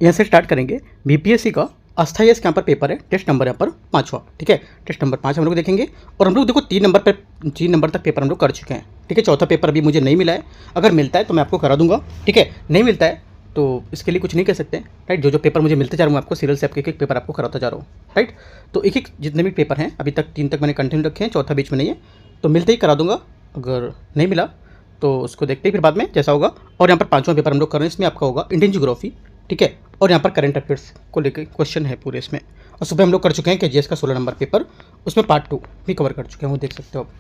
यहाँ से स्टार्ट करेंगे। बीपीएससी का अस्थायी इसके यहाँ पर पेपर है, टेस्ट नंबर यहाँ पर 5वां, ठीक है। टेस्ट नंबर 5 हम लोग देखेंगे और हम लोग देखो 3 नंबर तक पेपर हम लोग कर चुके हैं, ठीक है। चौथा पेपर अभी मुझे नहीं मिला है, अगर मिलता है तो मैं आपको करा दूंगा, ठीक है। नहीं मिलता है तो इसके लिए कुछ नहीं कह सकते, राइट। जो पेपर मुझे मिलते जा रहा हूँ, मैं आपको सीरियल से आपके एक पेपर आपको कराता जा रहा हूँ, राइट। तो एक जितने भी पेपर हैं अभी तक 3 तक मैंने कंटिन्यू रखे हैं, चौथा बीच में नहीं है, तो मिलते ही करा दूंगा। अगर नहीं मिला तो उसको देखते ही फिर बाद में जैसा होगा। और यहाँ पर 5वां पेपर हम लोग कर रहे हैं, इसमें आपका होगा इंडियन ज्योग्राफी, ठीक है। और यहाँ पर करंट अफेयर्स को लेकर क्वेश्चन है पूरे इसमें। और सुबह हम लोग कर चुके हैं कि जीएस का 16 नंबर पेपर, उसमें पार्ट 2 भी कवर कर चुके हैं, वो देख सकते हो आप।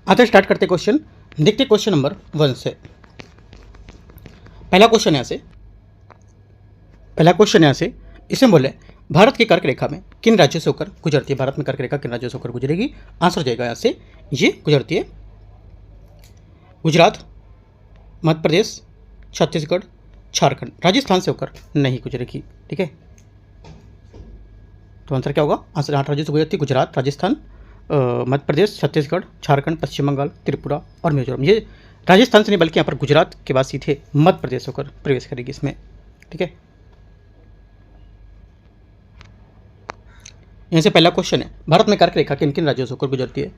आते स्टार्ट करते क्वेश्चन, देखते क्वेश्चन नंबर 1 से। पहला क्वेश्चन यहाँ से इसमें बोले भारत की कर्क रेखा में किन राज्यों से होकर गुजरती है। भारत में कर्क रेखा किन राज्यों से होकर गुजरेगी। आंसर जाएगा यहाँ से, ये गुजरती है गुजरात, मध्य प्रदेश, छत्तीसगढ़, झारखंड, राजस्थान से होकर नहीं गुजरेगी, ठीक है। तो आंसर क्या होगा। आंसर 8 राज्यों से गुजरती है, गुजरात, राजस्थान, मध्य प्रदेश, छत्तीसगढ़, झारखंड, पश्चिम बंगाल, त्रिपुरा और मिजोरम। ये राजस्थान से नहीं बल्कि यहाँ पर गुजरात के बाद सीधे मध्य प्रदेश होकर प्रवेश करेगी इसमें, ठीक है। यहाँ से पहला क्वेश्चन है, भारत में कर्क रेखा किन किन राज्यों से होकर गुजरती है।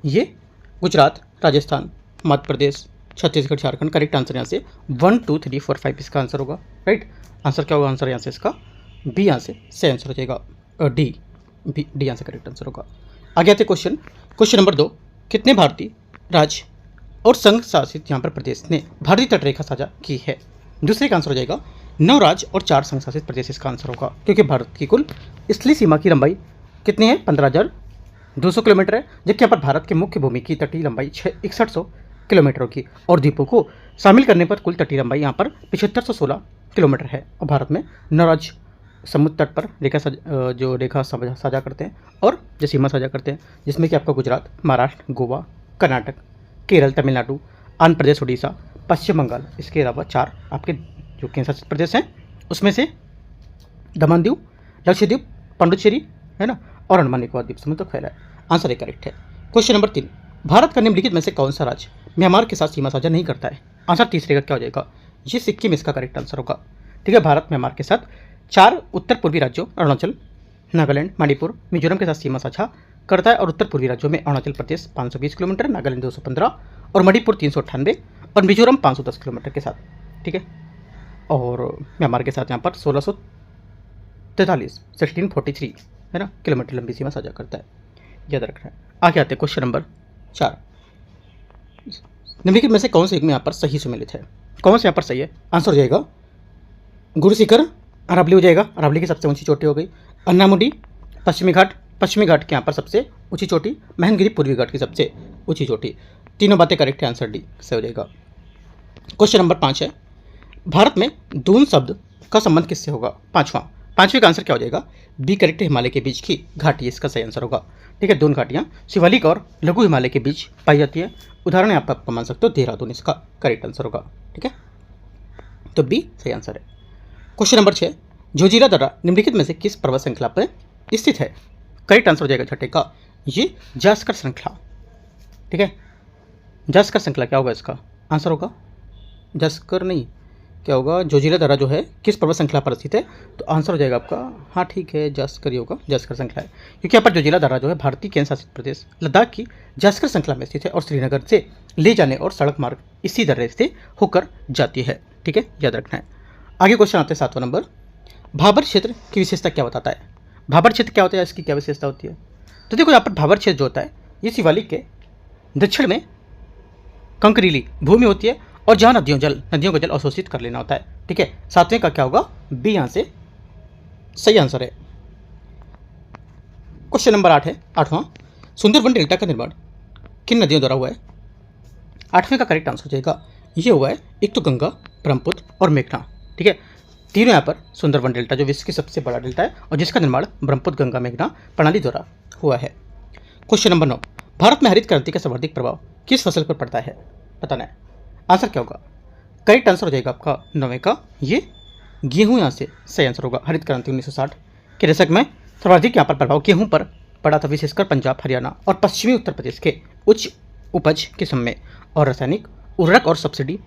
ये गुजरात, राजस्थान, मध्य प्रदेश, छत्तीसगढ़, झारखंड। करेक्ट आंसर यहाँ से 1 2 3 4 5 इसका आंसर होगा, राइट। आंसर क्या होगा। आंसर यहाँ से इसका बी, यहाँ से सही आंसर हो जाएगा, डी यहाँ से करेक्ट आंसर होगा। आगे आते क्वेश्चन नंबर 2, कितने भारतीय राज्य और संघ शासित यहाँ पर प्रदेश ने भारतीय तटरेखा साझा की है। दूसरे का आंसर हो जाएगा 9 राज्य और 4 संघ शासित प्रदेश इसका आंसर होगा, क्योंकि भारत की कुल स्थलीय सीमा की लंबाई कितनी है, 15,200 किलोमीटर है, जबकि यहाँ पर भारत के मुख्य भूमि की तटीय लंबाई 6100 किलोमीटर की और द्वीपों को शामिल करने पर कुल तटीय लंबाई यहाँ पर 7516 किलोमीटर है। और भारत में 9 राज्य समुद्र तट पर रेखा साझा करते हैं और जो सीमा साझा करते हैं, जिसमें कि आपका गुजरात, महाराष्ट्र, गोवा, कर्नाटक, केरल, तमिलनाडु, आंध्र प्रदेश, उड़ीसा, पश्चिम बंगाल। इसके अलावा 4 आपके जो केंद्र शासित प्रदेश हैं, उसमें से दमन दीव, लक्षद्वीप, पांडुचेरी है ना, और अंडमान निकोबार द्वीप समूह तक फैला है। आंसर एक करेक्ट है। क्वेश्चन नंबर 3, भारत का निम्नलिखित में से कौन सा राज्य म्यांमार के साथ सीमा साझा नहीं करता है। आंसर तीसरे का क्या हो जाएगा, ये सिक्किम इसका करेक्ट आंसर होगा, ठीक है। भारत म्यांमार के साथ 4 उत्तर पूर्वी राज्यों अरुणाचल, नागालैंड, मणिपुर, मिजोरम के साथ सीमा साझा करता है। और उत्तर पूर्वी राज्यों में अरुणाचल प्रदेश 520 किलोमीटर, नागालैंड 215 और मणिपुर 398 और मिजोरम 510 किलोमीटर के साथ, ठीक है। और म्यांमार के साथ यहाँ पर 1643 है ना किलोमीटर लंबी सीमा साझा करता है, याद रखना है। आगे आते हैं क्वेश्चन नंबर 4, निम्नलिखित में से कौन से एक में यहाँ पर सही सम्मिलित है। कौन से यहाँ पर सही है। आंसर हो जाएगा गुरु शिखर अरावली हो जाएगा, अरावली की सबसे ऊंची चोटी हो गई। अन्नामुडी पश्चिमी घाट के यहाँ पर सबसे ऊंची चोटी, महनगिरी पूर्वी घाट की सबसे ऊंची चोटी। तीनों बातें करेक्ट है, आंसर डी से हो जाएगा। क्वेश्चन नंबर 5 है, भारत में दून शब्द का संबंध किससे होगा। पांचवें का आंसर क्या हो जाएगा, बी करेक्ट है, हिमालय के बीच की घाटी इसका सही आंसर होगा, ठीक है। दून घाटियाँ शिवालिक और लघु हिमालय के बीच पाई जाती है। उदाहरण आप आपको मान सकते हो देहरादून, इसका करेक्ट आंसर होगा, ठीक है। तो बी सही आंसर है। क्वेश्चन नंबर 6, जोजिला दर्रा निम्नलिखित में से किस पर्वत श्रृंखला पर स्थित है। करेक्ट आंसर हो जाएगा छठे का, ये जास्कर श्रृंखला, ठीक है। जास्कर श्रृंखला क्या होगा, इसका आंसर होगा जास्कर नहीं, क्या होगा, जोजिला दर्रा जो है किस पर्वत श्रृंखला पर स्थित है। तो आंसर हो जाएगा आपका, हाँ ठीक है, जास्कर ही होगा, जास्कर श्रृंखला है, क्योंकि यहाँ पर जोजिला दर्रा जो है भारतीय केंद्र शासित प्रदेश लद्दाख की जास्कर श्रृंखला में स्थित है और श्रीनगर से ले जाने और सड़क मार्ग इसी दर्रे से होकर जाती है, ठीक है, याद रखना है। आगे क्वेश्चन आते हैं 7वां नंबर, भाबर क्षेत्र की विशेषता क्या बताता है। भाबर क्षेत्र क्या होता है, इसकी क्या विशेषता होती है। तो देखो यहाँ पर भाबर क्षेत्र जो होता है, ये शिवालिक के दक्षिण में कंकरीली भूमि होती है और जहाँ नदियों का जल अवशोषित कर लेना होता है, ठीक है। 7वें का क्या होगा, बी यहाँ से सही आंसर है। क्वेश्चन नंबर 8 है, 8वां, सुंदरवन डेल्टा का निर्माण किन नदियों द्वारा हुआ है। 8वें का करेक्ट आंसर हो जाएगा, ये हुआ है एक तो गंगा, ब्रह्मपुत्र और मेघना, ठीक है। तीनों यहाँ पर सुंदरवन डेल्टा जो विश्व की सबसे बड़ा डेल्टा है और जिसका निर्माण ब्रह्मपुत्र, गंगा, मेघना प्रणाली द्वारा हुआ है। क्वेश्चन नंबर 9, भारत में हरित क्रांति का सर्वाधिक प्रभाव किस फसल पर पड़ता है, बताना है। आंसर क्या होगा, करेक्ट आंसर हो जाएगा आपका 9वें का, ये गेहूं यहाँ से सही आंसर होगा। हरित क्रांति 1960 के दशक में सर्वाधिक यहाँ पर प्रभाव गेहूं पर पड़ा था, विशेषकर पंजाब, हरियाणा और पश्चिमी उत्तर प्रदेश के उच्च उपज किस्म में। और रासायनिक उर्वरक और सब्सिडी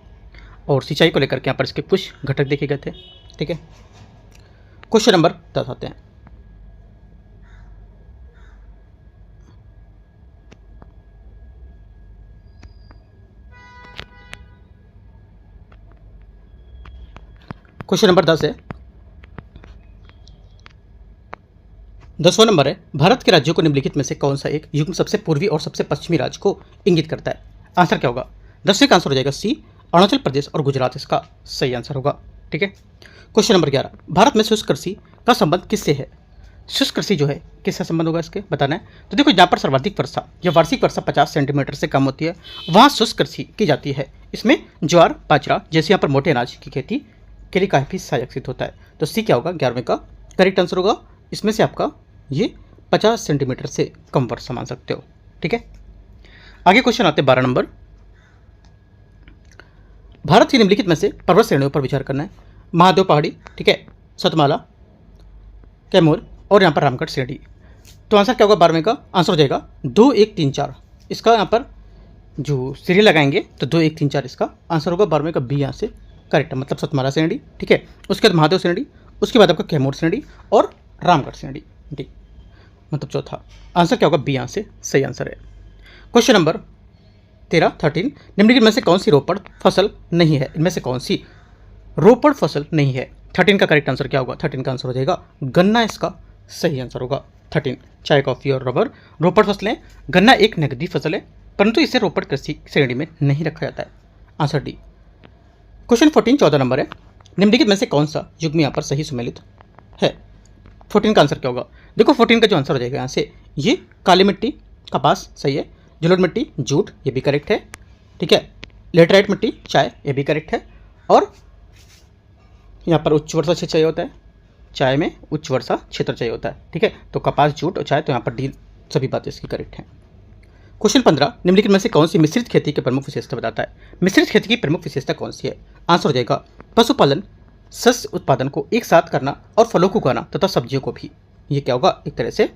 और सिंचाई को लेकर के यहाँ पर इसके कुछ घटक देखे गए थे, ठीक है। क्वेश्चन नंबर 10 आते हैं। क्वेश्चन नंबर 10 है, 10वां नंबर है, भारत के राज्यों को निम्नलिखित में से कौन सा एक युग्म सबसे पूर्वी और सबसे पश्चिमी राज्य को इंगित करता है? आंसर क्या होगा? 10वें का आंसर हो जाएगा सी, अरुणाचल प्रदेश और गुजरात इसका सही आंसर होगा। ठीक है। क्वेश्चन नंबर 11, भारत में शुष्क कृषि का संबंध किससे है? शुष्क कृषि जो है किससे संबंध होगा इसके बताना है। तो देखो, जहाँ पर सर्वाधिक वर्षा या वार्षिक वर्षा 50 सेंटीमीटर से कम होती है वहाँ शुष्क कृषि की जाती है। इसमें ज्वार बाजरा जैसे यहाँ पर मोटे अनाज की खेती के लिए काफ़ी सहायक सिद्ध होता है। तो सी क्या होगा? 11वें का करेक्ट आंसर होगा। इसमें से आपका ये 50 सेंटीमीटर से कम वर्षा मान सकते हो। ठीक है। आगे क्वेश्चन आते हैं 12 नंबर, भारत की निम्नलिखित में से पर्वत श्रेणियों पर विचार करना है। महादेव पहाड़ी, ठीक है, सतमाला, कैमूर और यहाँ पर रामगढ़ श्रेणी। तो आंसर क्या होगा? 12वें का आंसर हो जाएगा 2 1 3 4। इसका यहाँ पर जो सीरियल लगाएंगे तो 2 1 3 4 इसका आंसर होगा। 12वें का बी यहाँ से करेक्ट है, मतलब सतमाला श्रेणी। ठीक है। उसके बाद महादेव श्रेणी, उसके बाद आपका कैमूर श्रेणी और रामगढ़ श्रेणी। डी मतलब चौथा। आंसर क्या होगा? बी यहाँ से सही आंसर है। क्वेश्चन नंबर 13 निम्नलिखित में से कौन सी रोपड़ फसल नहीं है? इनमें से कौन सी रोपड़ फसल नहीं है? 13 का करेक्ट आंसर क्या होगा? 13 का आंसर हो जाएगा गन्ना, इसका सही आंसर होगा। 13 चाय, कॉफी और रबर रोपड़ फसलें। गन्ना एक नकदी फसल है परंतु इसे रोपड़ कृषि श्रेणी में नहीं रखा जाता है। Answer D. क्वेश्चन 14 14 नंबर है, निम्नलिखित में से कौन सा युग्म यहाँ पर सही सुमेलित है? 14 का आंसर क्या होगा? देखो 14 का जो आंसर हो जाएगा यहाँ से, ये काली मिट्टी कपास सही है, जलोढ़ मिट्टी जूट ये भी करेक्ट है। ठीक है। लेटराइट मिट्टी चाय ये भी करेक्ट है। और यहाँ पर उच्च वर्षा क्षेत्र चाहिए होता है, चाय में उच्च वर्षा क्षेत्र चाहिए होता है। ठीक है। तो कपास जूट और चाय, तो यहाँ पर डी सभी बातें इसकी करेक्ट हैं। क्वेश्चन 15 निम्नलिखित में से कौन सी मिश्रित खेती की प्रमुख विशेषता बताता है? मिश्रित खेती की प्रमुख विशेषता कौन सी है? आंसर हो जाएगा पशुपालन, शस्य उत्पादन को एक साथ करना और फलों को उगाना तथा सब्जियों को भी। ये क्या होगा? एक तरह से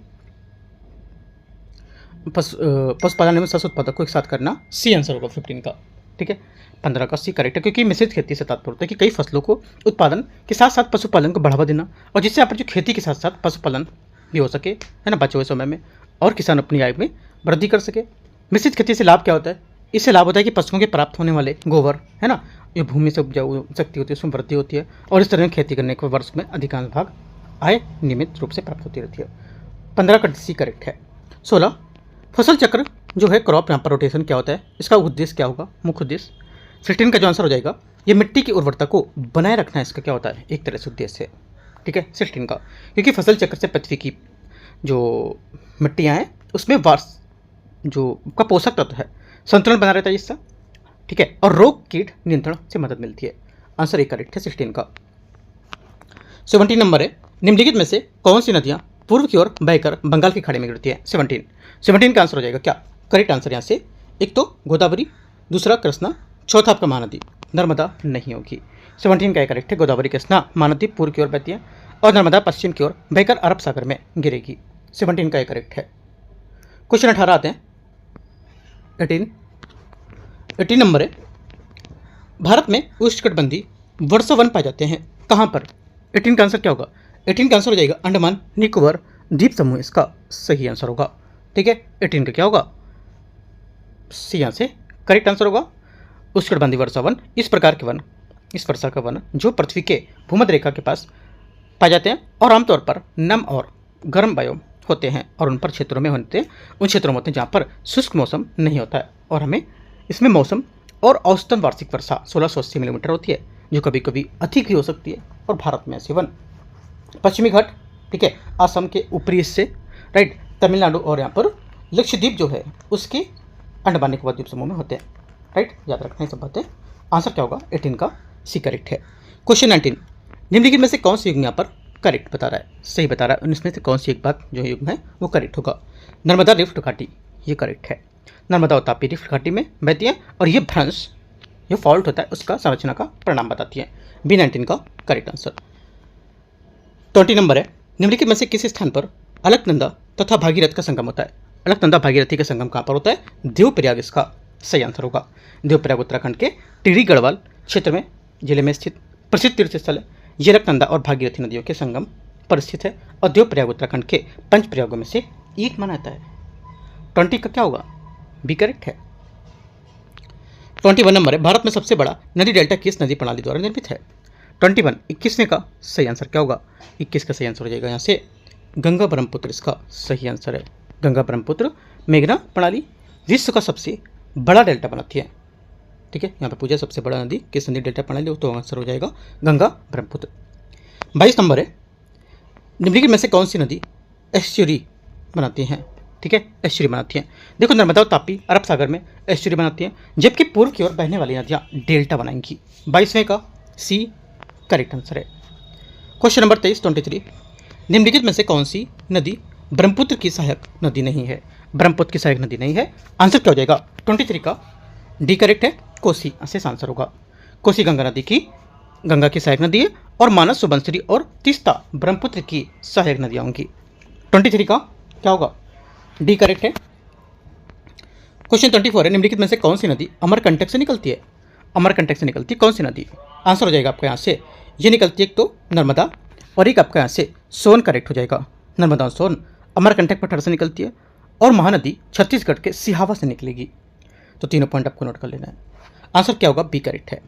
पशुपालन में शस्य उत्पादन को एक साथ करना। सी आंसर होगा 15 का। ठीक है। 15 का सी करेक्ट है, क्योंकि मिश्रित खेती से तात्पर्य होता है कि कई फसलों को उत्पादन के साथ साथ पशुपालन को बढ़ावा देना, और जिससे यहाँ पर जो खेती के साथ साथ पशुपालन भी हो सके, है ना, बचे हुए समय में, और किसान अपनी आय में वृद्धि कर सके। मिश्रित खेती से लाभ क्या होता है? इससे लाभ होता है कि पशुओं के प्राप्त होने वाले गोबर, है ना, ये भूमि से उपजाऊ शक्ति होती है, उसमें वृद्धि होती है, और इस तरह खेती करने के वर्ष में अधिकांश भाग आय नियमित रूप से प्राप्त होती रहती है। 15 का सी करेक्ट है। 16 फसल चक्र जो है क्रॉप यहाँ पर रोटेशन क्या होता है? इसका उद्देश्य क्या होगा? मुख्य उद्देश्य। 16 का जो आंसर हो जाएगा, ये मिट्टी की उर्वरता को बनाए रखना इसका क्या होता है? एक तरह से उद्देश्य है। ठीक है। 16 का, क्योंकि फसल चक्र से पृथ्वी की जो मिट्टियाँ हैं उसमें जो का पोषक तत्व है संतुलन बना रहता है इससे। ठीक है। और रोग कीट नियंत्रण से मदद मिलती है। आंसर एक करेक्ट है 16 का। 17 नंबर है, निम्नलिखित में से कौन सी नदियां पूर्व की ओर बहकर बंगाल की खाड़ी में गिरती है? 17 का आंसर हो जाएगा क्या? करेक्ट आंसर यहाँ से एक तो गोदावरी, दूसरा कृष्णा, चौथा आपका महानदी। नर्मदा नहीं होगी। 17 का करेक्ट है, गोदावरी कृष्णा महानदी पूर्व की ओर बहती है और नर्मदा पश्चिम की ओर बहकर अरब सागर में गिरेगी। 17 का करेक्ट है। क्वेश्चन 18 आते हैं। 18 नंबर है, भारत में उष्णकटिबंधीय वर्षा वन पाए जाते हैं कहाँ पर? 18 का आंसर क्या होगा? 18 का आंसर हो जाएगा अंडमान निकोबार द्वीप समूह, इसका सही आंसर होगा। ठीक है। 18 का क्या होगा? सी यहाँ से करेक्ट आंसर होगा। उष्णकटिबंधीय वर्षा वन इस प्रकार के वन, इस वर्षा का वन जो पृथ्वी के भूमध्य रेखा के पास पाए जाते हैं और आमतौर पर नम और गर्म वायु होते हैं, और उन पर क्षेत्रों में होते हैं, उन क्षेत्रों में होते हैं जहाँ पर शुष्क मौसम नहीं होता है, और हमें इसमें मौसम और औसतन वार्षिक वर्षा 1680 मिलीमीटर होती है, जो कभी कभी अधिक भी हो सकती है। और भारत में ऐसे वन पश्चिमी घाट, ठीक है, असम के ऊपरी हिस्से, राइट, तमिलनाडु और यहाँ पर लक्षद्वीप जो है उसके अंडमान निकोबार द्वीप समूह में होते हैं। राइट, याद रखना है सब बातें। आंसर क्या होगा? 18 का सी करेक्ट है। क्वेश्चन 19, निम्नलिखित में से कौन सी युग्म यहाँ पर करेक्ट बता रहा है? सही बता रहा है। इसमें से कौन सी एक बात जो युग्म है वो करेक्ट होगा? नर्मदा रिफ्ट घाटी, ये करेक्ट है। नर्मदा और तापी रिफ्ट घाटी में बहती है और ये भ्रंश, ये फॉल्ट होता है, उसका संरचना का परिणाम बताती है। बी 19 का करेक्ट आंसर। 20 नंबर है, निम्नलिखित में से किस स्थान पर अलकनंदा तथा भागीरथ का संगम होता है? अलकनंदा भागीरथी का संगम कहाँ पर होता है? देवप्रयाग, इसका सही आंसर होगा। देवप्रयाग उत्तराखंड के टिहरी गढ़वाल क्षेत्र में जिले में स्थित प्रसिद्ध तीर्थ स्थल है। ये अलकनंदा और भागीरथी नदियों के संगम पर स्थित है और देवप्रयाग उत्तराखंड के पंच प्रयागों में से एक माना जाता है। 20 का क्या होगा? बी करेक्ट है। 21 नंबर है, भारत में सबसे बड़ा नदी डेल्टा किस नदी प्रणाली द्वारा निर्मित है? 21 21वें का सही आंसर क्या होगा? 21 का सही आंसर हो जाएगा यहाँ से गंगा ब्रह्मपुत्र, इसका सही आंसर है। गंगा ब्रह्मपुत्र मेघना प्रणाली विश्व का सबसे बड़ा डेल्टा बनाती है। ठीक है, यहाँ पे पूछा सबसे बड़ा नदी किस नदी डेल्टा प्रणाली, तो आंसर हो जाएगा गंगा ब्रह्मपुत्र। 22 नंबर है, निम्नलिखित में से कौन सी नदी एस्चुरी बनाती हैं? ठीक है, एस्चुरी बनाती हैं। देखो, नर्मदा और तापी अरब सागर में एस्चुरी बनाती हैं, जबकि पूर्व की ओर बहने वाली नदियाँ डेल्टा बनाएंगी। 22वें का सी करेक्ट आंसर है। क्वेश्चन नंबर 23 निम्नलिखित में से कौन सी नदी ब्रह्मपुत्र की सहायक नदी नहीं है? ब्रह्मपुत्र की सहायक नदी नहीं है, आंसर क्या हो जाएगा? 23 का डी करेक्ट है, कोसी से आंसर होगा। कोसी गंगा नदी की सहायक नदी है और मानस, सुबनसिरी और तीस्ता ब्रह्मपुत्र की सहायक नदियाँ होंगी। 23 का क्या होगा? डी करेक्ट है। क्वेश्चन 24 है, निम्नलिखित में से कौन सी नदी अमरकंटक से निकलती है? अमरकंटक से निकलती कौन सी नदी? आंसर हो जाएगा आपका यहाँ से, ये निकलती है एक तो नर्मदा और एक आपका यहाँ से सोन करेक्ट हो जाएगा। नर्मदा और सोन अमरकंटक पठार से निकलती है और महानदी छत्तीसगढ़ के सिहावा से निकलेगी। तो तीनों पॉइंट आपको नोट कर लेना है। आंसर क्या होगा? बी करेक्ट है,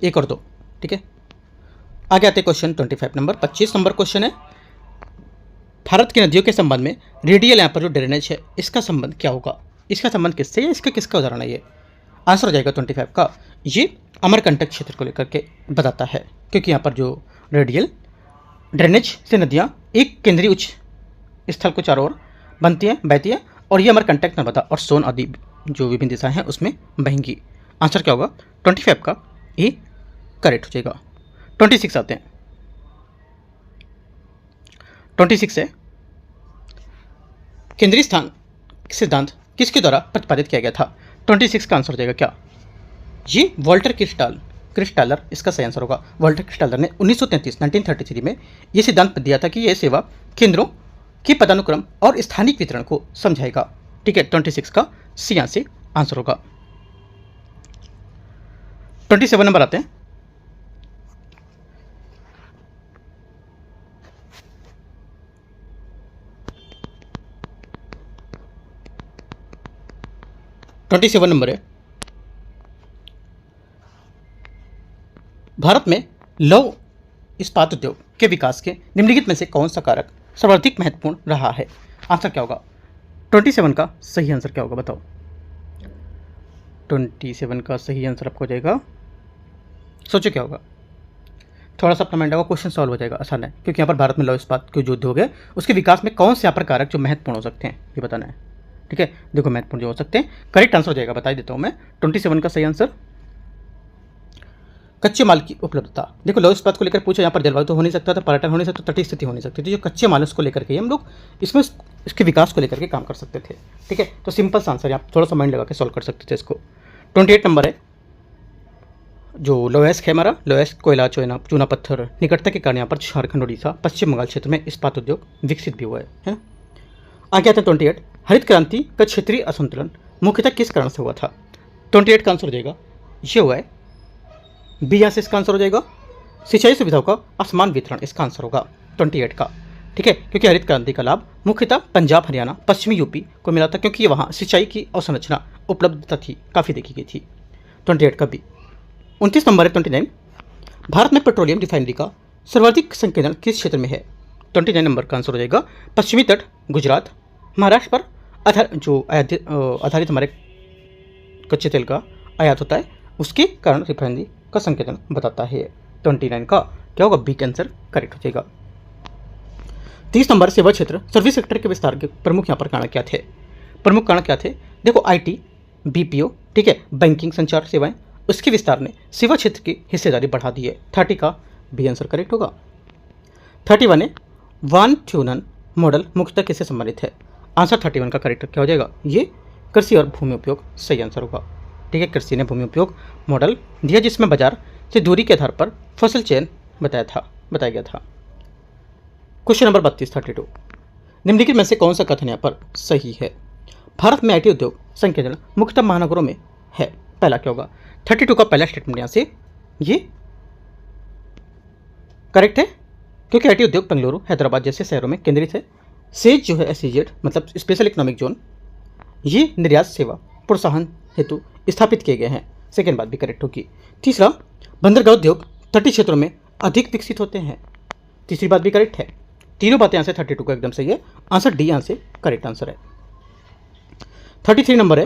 1 और 2। ठीक है, आगे आते हैं क्वेश्चन 25 नंबर क्वेश्चन है, भारत की नदियों के संबंध में रेडियल यहाँ पर जो ड्रेनेज है इसका संबंध क्या होगा? इसका संबंध किससे है? इसका किसका उदाहरण है ये? आंसर हो जाएगा 25 का, ये अमरकंटक क्षेत्र को लेकर के बताता है, क्योंकि यहाँ पर जो रेडियल ड्रेनेज से नदियाँ एक केंद्रीय उच्च स्थल को चारों ओर बनती हैं, बहती हैं, और ये अमरकंटक, नर्मदा और सोन आदि जो विभिन्न दिशाएं हैं उसमें बहेंगी। आंसर क्या होगा? 25 का ए करेक्ट हो जाएगा। 26 आते हैं। 26 है, केंद्रीय स्थान सिद्धांत किसके द्वारा प्रतिपादित किया गया था? 26 का आंसर हो जाएगा क्या? ये वॉल्टर क्रिस्टालर इसका सही आंसर होगा। वॉल्टर क्रिस्टालर ने 1933 में यह सिद्धांत दिया था कि यह सेवा केंद्रों के पदानुक्रम और स्थानिक वितरण को समझाएगा। ठीक है, 26 का सी यहाँ से आंसर होगा। 27 नंबर आते हैं। नंबर है, भारत में लौह इस्पात उद्योग के विकास के निम्नलिखित में से कौन सा कारक सर्वाधिक महत्वपूर्ण रहा है? आंसर क्या होगा? 27 का सही आंसर क्या होगा बताओ? 27 का सही आंसर आपको हो जाएगा, सोचो क्या होगा? थोड़ा सा अपना माइंड होगा, क्वेश्चन सॉल्व हो जाएगा, आसान है, क्योंकि यहाँ पर भारत में लौह इस्पात के जो उद्योग है उसके विकास में कौन से यहाँ पर कारक जो महत्वपूर्ण हो सकते हैं ये बताना है। ठीक है, देखो महत्वपूर्ण जो हो सकते हैं, करेक्ट आंसर हो जाएगा, बता देता हूँ मैं। 27 का सही आंसर कच्चे माल की उपलब्धता। देखो, लौह इस्पात को लेकर पूछा, यहाँ पर जलवायु तो हो नहीं सकता था, पर्यटन हो नहीं सकता, तटीय स्थिति हो नहीं सकती थी, जो कच्चे माल उसको लेकर के हम लोग इसमें इसके विकास को लेकर के काम कर सकते थे। ठीक है, तो सिंपल सा आंसर, आप थोड़ा सा माइंड लगा के सॉल्व कर सकते थे इसको। 28 नंबर है, जो लोएस्क है हमारा, लोएस्क कोयला, चूना पत्थर निकटता के कारण यहाँ पर झारखंड, उड़ीसा, पश्चिम बंगाल क्षेत्र में इस्पात उद्योग विकसित भी हुआ है। आगे आते हैं 28, हरित क्रांति का क्षेत्रीय असंतुलन मुख्यतः किस कारण से हुआ था? 28 का आंसर हो जाएगा, ये हुआ है बी, यहाँ से इसका आंसर हो जाएगा सिंचाई सुविधाओं का असमान वितरण, इसका आंसर होगा 28 का। ठीक है, क्योंकि हरित क्रांति का लाभ मुख्यतः पंजाब, हरियाणा, पश्चिमी यूपी को मिला था, क्योंकि वहाँ सिंचाई की अवसंरचना उपलब्धता थी, काफ़ी देखी गई थी। 28 का बी। 29 नंबर है 29, भारत में पेट्रोलियम रिफाइनरी का सर्वाधिक संकेंद्रण किस क्षेत्र में है? 29 नंबर का आंसर हो जाएगा पश्चिमी तट, गुजरात, महाराष्ट्र पर आधारित हमारे कच्चे तेल का आयात होता है, उसके कारण रिफाइनरी का संकेतन बताता है। 29 का क्या होगा? बी का आंसर करेक्ट हो जाएगा। 30 नंबर, सेवा क्षेत्र सर्विस सेक्टर के विस्तार के प्रमुख यहाँ पर कारण क्या थे? प्रमुख कारण क्या थे? देखो, आईटी, बीपीओ, ठीक है, बैंकिंग, संचार सेवाएं, उसके विस्तार ने सेवा क्षेत्र की हिस्सेदारी बढ़ा दी है। 30 का बी आंसर करेक्ट होगा। 31 है, वान ट्यूनन मॉडल मुख्यतः किससे संबंधित है? आंसर 31 का करेक्ट क्या हो जाएगा? ये कृषि और भूमि उपयोग, सही आंसर होगा। ठीक है, कृषि ने भूमि उपयोग मॉडल दिया, जिसमें बाजार से दूरी के आधार पर फसल चयन बताया गया था। क्वेश्चन नंबर 32 निम्नलिखित में से कौन सा कथन यहाँ पर सही है? भारत में आईटी उद्योग संकेंद्रण मुख्यतः महानगरों में है, पहला क्या होगा? 32 का पहला स्टेटमेंट यहाँ से ये करेक्ट है, क्योंकि आईटी उद्योग बेंगलुरु, हैदराबाद जैसे शहरों में केंद्रित है। सेज जो है एसईजेड मतलब स्पेशल इकोनॉमिक जोन, ये निर्यात सेवा प्रोत्साहन हेतु स्थापित किए गए हैं। सेकेंड बात भी करेक्ट होगी। तीसरा, बंदरगाह उद्योग तटीय क्षेत्रों में अधिक विकसित होते हैं। तीसरी बात भी करेक्ट है। तीनों बातें यहाँ से 32 का एकदम सही है। आंसर डी यहाँ से करेक्ट आंसर है। 33 नंबर है,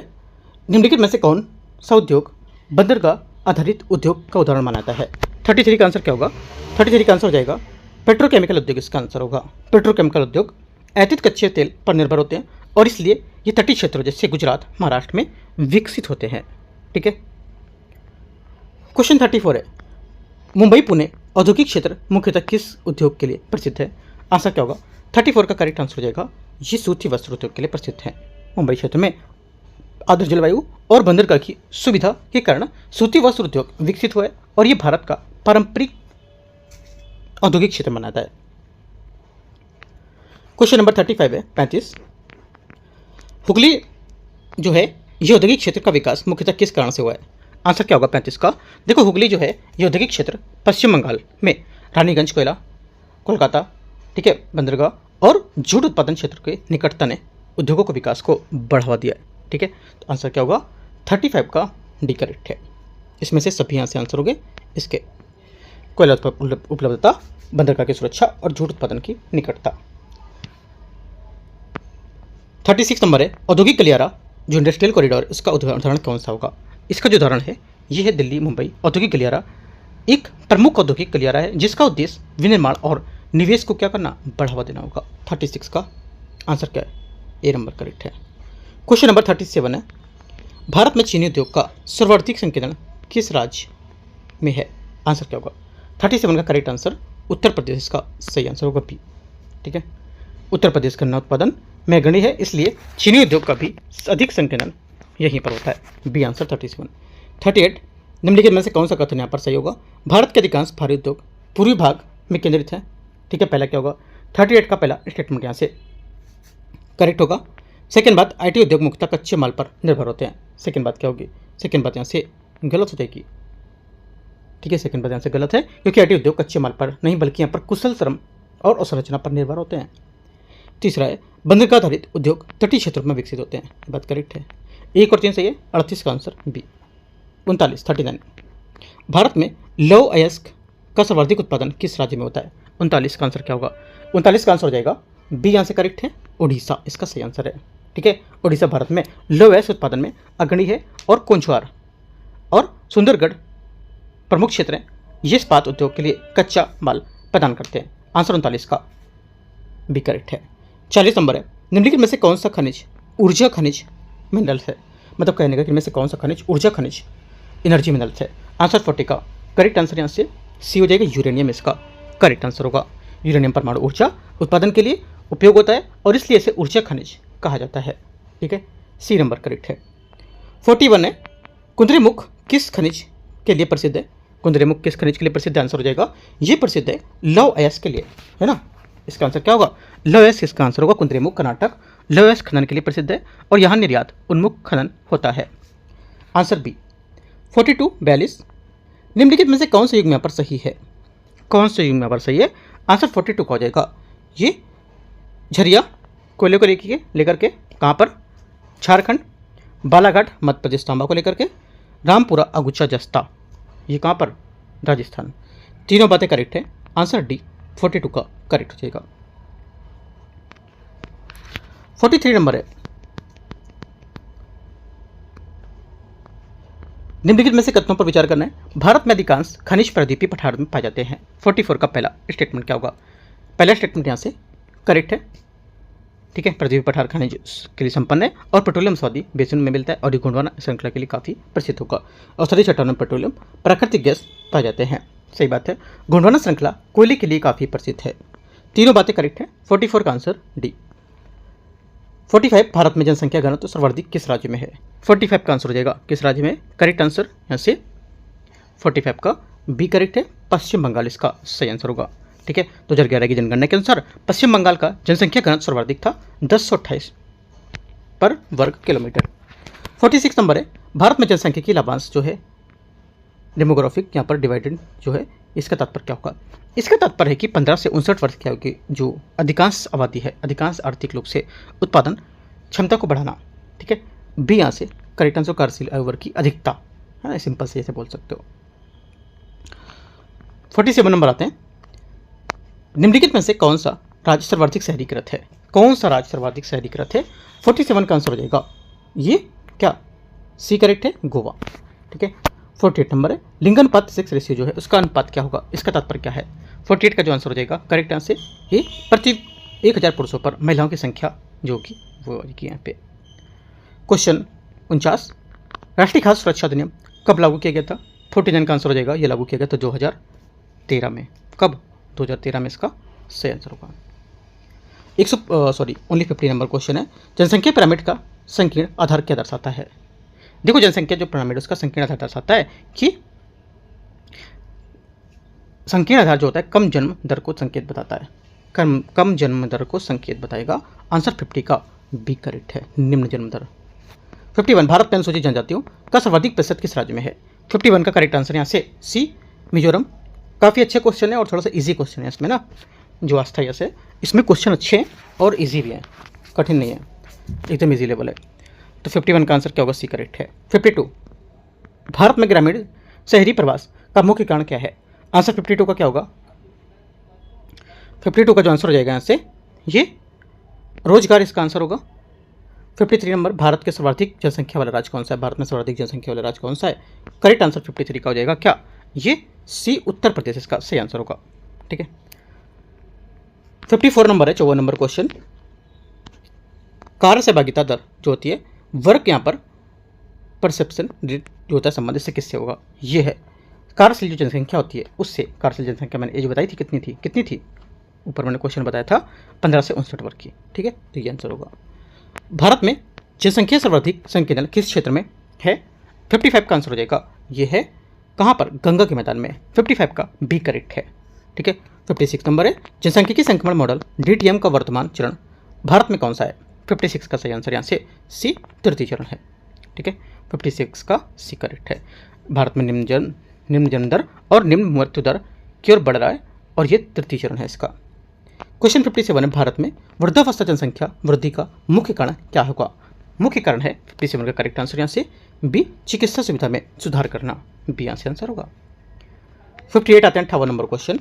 निम्नलिखित में से कौन सा उद्योग बंदरगाह आधारित उद्योग का उदाहरण माना जाता है। 33 का आंसर क्या होगा? 33 का आंसर हो जाएगा पेट्रोकेमिकल उद्योग, इसका आंसर होगा। पेट्रोकेमिकल उद्योग ऐतित कच्चे तेल पर निर्भर होते हैं और इसलिए ये तटीय क्षेत्रों जैसे गुजरात, महाराष्ट्र में विकसित होते हैं। ठीक है। क्वेश्चन 34 है, मुंबई पुणे औद्योगिक क्षेत्र मुख्यतः किस उद्योग के लिए प्रसिद्ध है? आंसर क्या होगा? 34 का करेक्ट आंसर हो जाएगा, ये सूती वस्त्र उद्योग के लिए प्रसिद्ध है। मुंबई क्षेत्र में आर्द्र जलवायु और बंदरगाह की सुविधा के कारण सूती वस्त्र उद्योग विकसित हुआ है और ये भारत का पारंपरिक औद्योगिक क्षेत्र माना जाता है। क्वेश्चन नंबर 35 है 35, हुगली जो है ये औद्योगिक क्षेत्र का विकास मुख्यतः किस कारण से हुआ है? आंसर क्या होगा 35 का? देखो, हुगली जो है ये औद्योगिक क्षेत्र पश्चिम बंगाल में रानीगंज कोयला, कोलकाता, ठीक है, बंदरगाह और जूट उत्पादन क्षेत्र के निकटता ने उद्योगों को विकास को बढ़ावा दिया है। ठीक है, तो आंसर क्या होगा? 35 का डी करेक्ट है। इसमें से सभी यहाँ से आंसर हो गए इसके। कोयला उपलब्धता, बंदरगाह की सुरक्षा और जूट उत्पादन की निकटता। 36 नंबर है, औद्योगिक गलियारा जो इंडस्ट्रियल कॉरिडोर, इसका उदाहरण कौन सा होगा? इसका जो उदाहरण है ये है दिल्ली मुंबई औद्योगिक गलियारा। एक प्रमुख औद्योगिक गलियारा है जिसका उद्देश्य विनिर्माण और निवेश को क्या करना? बढ़ावा देना होगा। 36 का आंसर क्या है? ए नंबर करेक्ट है। क्वेश्चन नंबर 37 है, भारत में चीनी उद्योग का सर्वाधिक संकेंद्रण किस राज्य में है? आंसर क्या होगा? 37 का करेक्ट आंसर उत्तर प्रदेश, इसका सही आंसर होगा बी। ठीक है, उत्तर प्रदेश गन्ना उत्पादन में अग्रणी है, इसलिए चीनी उद्योग का भी अधिक संकेंद्रण यहीं पर होता है। B answer 37। 38, निम्नलिखित में से कौन सा कथन यहाँ पर सही होगा? भारत के अधिकांश भारी उद्योग पूर्वी भाग में केंद्रित है। ठीक है, पहला क्या होगा? 38 का पहला स्टेटमेंट यहाँ से करेक्ट होगा। सेकेंड बात, आईटी उद्योग मुख्यतः कच्चे माल पर निर्भर होते हैं। सेकेंड बात क्या होगी? सेकेंड बात यहाँ से गलत हो जाएगी। ठीक है, सेकेंड बात यहाँ से गलत है क्योंकि आईटी उद्योग कच्चे माल पर नहीं बल्कि यहाँ पर कुशल श्रम और अवसंरचना पर निर्भर होते हैं। तीसरा है, बंदरगाह आधारित उद्योग तटीय क्षेत्रों में विकसित होते हैं। ये बात करेक्ट है। 1 और 3 सही है। 38 का आंसर बी। 39 भारत में लौह अयस्क का सर्वाधिक उत्पादन किस राज्य में होता है? 39 का आंसर क्या होगा? 39 का आंसर हो जाएगा बी। यहाँ से करेक्ट है, उड़ीसा, इसका सही आंसर है। ठीक है, उड़ीसा भारत में लौह अयस्क उत्पादन में अग्रणी है और कोंचवार और सुंदरगढ़ प्रमुख क्षेत्र हैं। ये इस्पात उद्योग के लिए कच्चा माल प्रदान करते हैं। आंसर 39 का बी करेक्ट है। 40 नंबर है, निम्नलिखित में से कौन सा खनिज ऊर्जा खनिज मिनरल है? मतलब कहने का कि इनमें से कौन सा खनिज ऊर्जा खनिज एनर्जी मिनरल है? आंसर 40 का करेक्ट आंसर यहाँ से सी हो जाएगा, यूरेनियम इसका करेक्ट आंसर होगा। यूरेनियम परमाणु ऊर्जा उत्पादन के लिए उपयोग होता है और इसलिए इसे ऊर्जा खनिज कहा जाता है। ठीक है, सी नंबर करेक्ट है। 41 है, कुंद्रेमुख किस खनिज के लिए प्रसिद्ध है? कुंद्रेमुख किस खनिज के लिए प्रसिद्ध? आंसर हो जाएगा ये प्रसिद्ध है लौह अयस्क के लिए, है ना। इसका आंसर क्या होगा? लौह अयस्क, इसका आंसर होगा कुंद्रेमुख। कर्नाटक लौह अयस्क खनन के लिए प्रसिद्ध है और यहाँ निर्यात उन्मुख खनन होता है। Answer B. 42 निम्नलिखित में से कौन सा युग्म यहाँ पर सही है? कौन सा युग्म यहाँ पर सही है? आंसर 42 का हो जाएगा ये झरिया कोयले को लेकर के कहाँ पर? झारखंड, बालाघाट मध्य प्रदेश तांबा को लेकर के, रामपुरा अगुचा जस्ता ये कहाँ पर? राजस्थान। तीनों बातें करेक्ट है। आंसर डी 42 का करेक्ट हो जाएगा। 43 नंबर है, निम्नलिखित में से कथनों पर विचार करना है। भारत में अधिकांश खनिज प्रायद्वीपीय पठार में पाए जाते हैं। 44 का पहला स्टेटमेंट क्या होगा? पहला स्टेटमेंट यहाँ से करेक्ट है। ठीक है, प्रायद्वीपीय पठार खनिज के लिए संपन्न है और पेट्रोलियम स्वादी बेसिन में मिलता है और ये गोंडवाना श्रृंखला के लिए काफ़ी प्रसिद्ध होगा। औषधीय चट्टानों में पेट्रोलियम प्राकृतिक गैस पाए जाते हैं। सही बात है, गोंडवाना श्रृंखला कोयले के लिए काफ़ी प्रसिद्ध है। तीनों बातें करेक्ट है। 44 का आंसर डी। 45 भारत में जनसंख्या घनत्व सर्वाधिक किस राज्य में है? 45 का आंसर हो जाएगा किस राज्य में? करेक्ट आंसर यहाँ से 45 का बी करेक्ट है, पश्चिम बंगाल इसका सही आंसर होगा। ठीक है, 2011 की जनगणना के अनुसार पश्चिम बंगाल का जनसंख्या घनत्व सर्वाधिक था 1028 पर वर्ग किलोमीटर। 46 नंबर है, भारत में जनसंख्या की लाभांश जो है डेमोग्राफिक यहाँ पर डिवाइडेड जो है इसका तात्पर्य क्या होगा? इसका तात्पर्य है कि 15 से 59 वर्ष की आयु की जो अधिकांश आबादी है, अधिकांश आर्थिक रूप से उत्पादन क्षमता को बढ़ाना। ठीक है, बी यहाँ से करेक्ट आंसर कार्यशील आयु वर्ग की अधिकता है ना, सिंपल से ऐसे बोल सकते हो। 47 नंबर आते हैं, निम्नलिखित में से कौन सा राज्य सर्वाधिक शहरीकृत है? कौन सा राज्य सर्वाधिक शहरीकृत है? 47 का आंसर हो जाएगा ये क्या, सी करेक्ट है, गोवा। ठीक है, 48 नंबर है, लिंगानुपात सेक्स रेशियो जो है उसका अनुपात क्या होगा? इसका तात्पर्य क्या है? 48 का जो आंसर हो जाएगा करेक्ट आंसर ये प्रति 1000 पुरुषों पर महिलाओं की संख्या जो कि वो यहाँ पे। क्वेश्चन 49, राष्ट्रीय खाद्य सुरक्षा अधिनियम कब लागू किया गया था? 49 का आंसर हो जाएगा ये लागू किया गया था 2013 में। कब? 2013 में इसका सही आंसर होगा। 50 नंबर क्वेश्चन है, जनसंख्या पिरामिड का संकीर्ण आधार क्या दर्शाता है? देखो, जनसंख्या जो पिरामिड उसका संकीर्ण आधार दर्शाता है कि संकीर्ण आधार जो होता है कम जन्म दर को संकेत बताता है, कम जन्म दर को संकेत बताएगा। आंसर 50 का बी करेक्ट है, निम्न जन्म दर। 51, भारत में अनुसूचित जनजातियों का सर्वाधिक प्रतिशत किस राज्य में है? 51 का करेक्ट आंसर यहाँ से सी, मिजोरम। काफ़ी अच्छे क्वेश्चन है और थोड़ा सा इजी क्वेश्चन है इसमें ना, जो आस्था से इसमें क्वेश्चन अच्छे हैं और इजी भी हैं, कठिन नहीं है, एकदम इजी लेवल है। तो 51 का आंसर क्या होगा? सी करेक्ट है। 52, भारत में ग्रामीण शहरी प्रवास का मुख्य कारण क्या है? आंसर 52 का क्या होगा? 52 का जो आंसर हो जाएगा यहाँ से ये रोजगार इसका आंसर होगा। 53 नंबर, भारत के सर्वाधिक जनसंख्या वाला राज्य कौन सा है? भारत में सर्वाधिक जनसंख्या वाला राज्य कौन सा है? करेक्ट आंसर 53 का हो जाएगा क्या? ये सी, उत्तर प्रदेश इसका सही आंसर होगा। ठीक है, 54 नंबर है, 54 नंबर क्वेश्चन, कार्य सहभागिता दर जो होती है वर्क यहाँ पर परसेप्शन जो होता है संबंध इससे किससे होगा? ये है कार्यशील जो जनसंख्या होती है उससे। कार्यशील जनसंख्या मैंने एज बताई थी कितनी थी ऊपर मैंने क्वेश्चन बताया था 15 से 59 वर्ग की। ठीक है, तो ये आंसर होगा। भारत में जनसंख्या सर्वाधिक संकीर्ण किस क्षेत्र में है? 55 का आंसर हो जाएगा ये है कहाँ पर? गंगा के मैदान में। 55 का बी करेक्ट है। ठीक है, 56 नंबर है, जनसांख्यिकी संक्रमण मॉडल डीटीएम का वर्तमान चरण भारत में कौन सा है? 56 का सही आंसर यहाँ से सी, तृतीय चरण है। ठीक है, 56 का सी करेक्ट है। भारत में निम्न जन्म दर और निम्न मृत्यु दर की ओर बढ़ रहा है और ये तृतीय चरण है इसका। क्वेश्चन 57 है, भारत में वृद्धावस्था जनसंख्या वृद्धि का मुख्य कारण क्या होगा? मुख्य कारण है 57 का करेक्ट आंसर यहाँ से बी, चिकित्सा सुविधा में सुधार करना। बी यहाँ से आंसर होगा। 58 आते हैं 58 नंबर क्वेश्चन,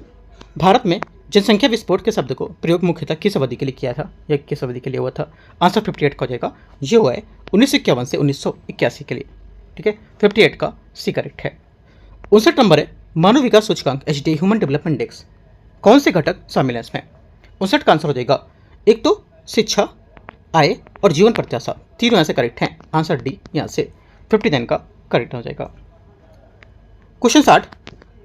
भारत में जनसंख्या विस्फोट के शब्द को प्रयोग मुख्यतः किस अवधि के लिए किया था या किस अवधि के लिए हुआ था? आंसर 58 का हो जाएगा ये हुआ है 1951 से 1981 के लिए। ठीक है, 58 का सी करेक्ट है। 59 नंबर है, मानव विकास सूचकांक HD ह्यूमन डेवलपमेंट इंडेक्स कौन से घटक शामिल है इसमें? 59 का आंसर हो जाएगा एक तो शिक्षा, आय और जीवन प्रत्याशा, तीनों यहाँ से करेक्ट हैं। आंसर डी यहाँ से 59 का करेक्ट हो जाएगा। क्वेश्चन 60,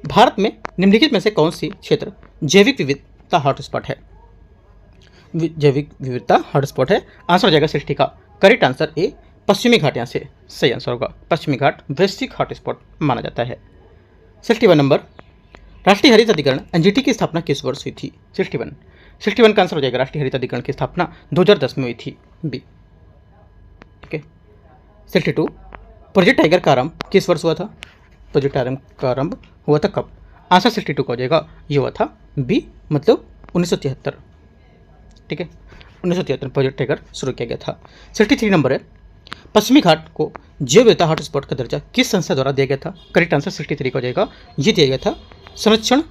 भारत में निम्नलिखित में से कौन सी क्षेत्र जैविक विविधता हॉटस्पॉट है? जैविक विविधता हॉटस्पॉट है, आंसर हो जाएगा 60 का करेक्ट आंसर ए, पश्चिमी घाट यहाँ से सही आंसर होगा। पश्चिमी घाट वैश्विक हॉटस्पॉट माना जाता है। 61 नंबर, राष्ट्रीय हरित अधिकरण एनजीटी की स्थापना किस वर्ष हुई थी? 61 का आंसर हो जाएगा राष्ट्रीय हरित अधिकरण की स्थापना 2010 में हुई थी, बी। ठीक है, 62, प्रोजेक्ट टाइगर का आरंभ किस वर्ष हुआ था? प्रोजेक्ट टाइगर का आरंभ हुआ था कब? आंसर 62 का हो जाएगा ये हुआ था बी, मतलब 1973। ठीक है, 1973 प्रोजेक्ट टाइगर शुरू किया गया था। 63 नंबर है, पश्चिमी घाट को जैव विविधता हॉटस्पॉट का दर्जा किस संस्था द्वारा दिया गया था? करेक्ट आंसर 63 का हो जाएगा ये दिया गया था संरक्षण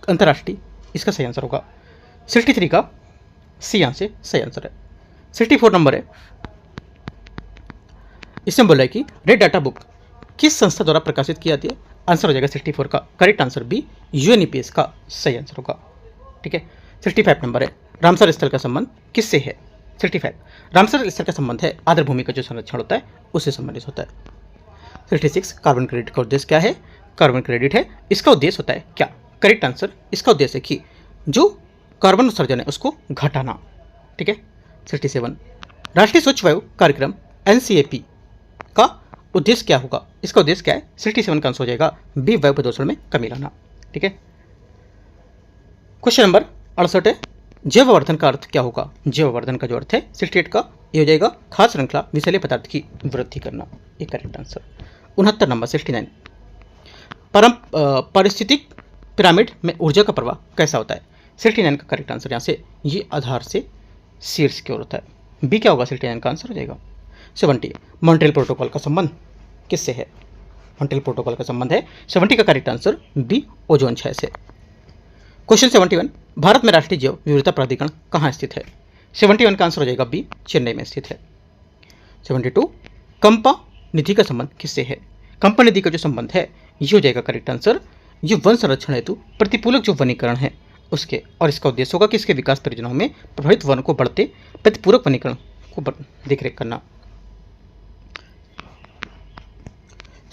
अंतर्राष्ट्रीय, इसका सही आंसर होगा 63 का सी यहाँ से सही आंसर है। 64 नंबर है, इसमें बोला है कि रेड डाटा बुक किस संस्था द्वारा प्रकाशित की जाती है? आंसर हो जाएगा 64 का करेक्ट आंसर बी, यूएनईपीएस का सही आंसर होगा। ठीक है, 65 नंबर है, रामसर स्थल का संबंध किससे है? 65, रामसर स्थल का संबंध है आर्द्र भूमि का जो संरक्षण होता है उससे संबंधित होता है। 66, कार्बन क्रेडिट का उद्देश्य क्या है? कार्बन क्रेडिट है, इसका उद्देश्य होता है क्या? करेक्ट आंसर इसका उद्देश्य है कि जो कार्बन उत्सर्जन है उसको घटाना। ठीक है, 67, राष्ट्रीय स्वच्छ वायु कार्यक्रम NCAP का उद्देश्य क्या होगा? इसका उद्देश्य क्या है? 67 का आंसर हो जाएगा बी, वायु प्रदूषण में कमी लाना। ठीक है, क्वेश्चन नंबर 68 है, जैववर्धन का अर्थ क्या होगा? जैववर्धन का जो अर्थ है 68 का ये हो जाएगा खाद्य श्रृंखला विषैले पदार्थ की वृद्धि करना, ये करेक्ट आंसर। 69 नंबर 69, पारिस्थितिक पिरामिड में ऊर्जा का प्रवाह कैसा होता है? 69 का करेक्ट आंसर यहाँ से ये आधार से शीर्ष की ओर होता है। बी क्या होगा? 69 का आंसर हो जाएगा। 70 मॉन्ट्रियल प्रोटोकॉल का संबंध किससे है? मॉन्ट्रियल प्रोटोकॉल का संबंध है 70 का करेक्ट आंसर बी ओजोन क्षय से। क्वेश्चन 71 भारत में राष्ट्रीय जैव विविधता प्राधिकरण कहाँ स्थित है? 71 का आंसर हो जाएगा बी चेन्नई में स्थित है। 72 कंपा निधि का संबंध किससे है? कंपा निधि का जो संबंध है ये हो जाएगा करेक्ट आंसर ये वन संरक्षण हेतु प्रतिपूरक जो वनीकरण है उसके, और इसका उद्देश्य होगा कि इसके विकास परियोजनाओं में प्रभावित वन को बढ़ते प्रतिपूरक वनीकरण को देखरेख करना।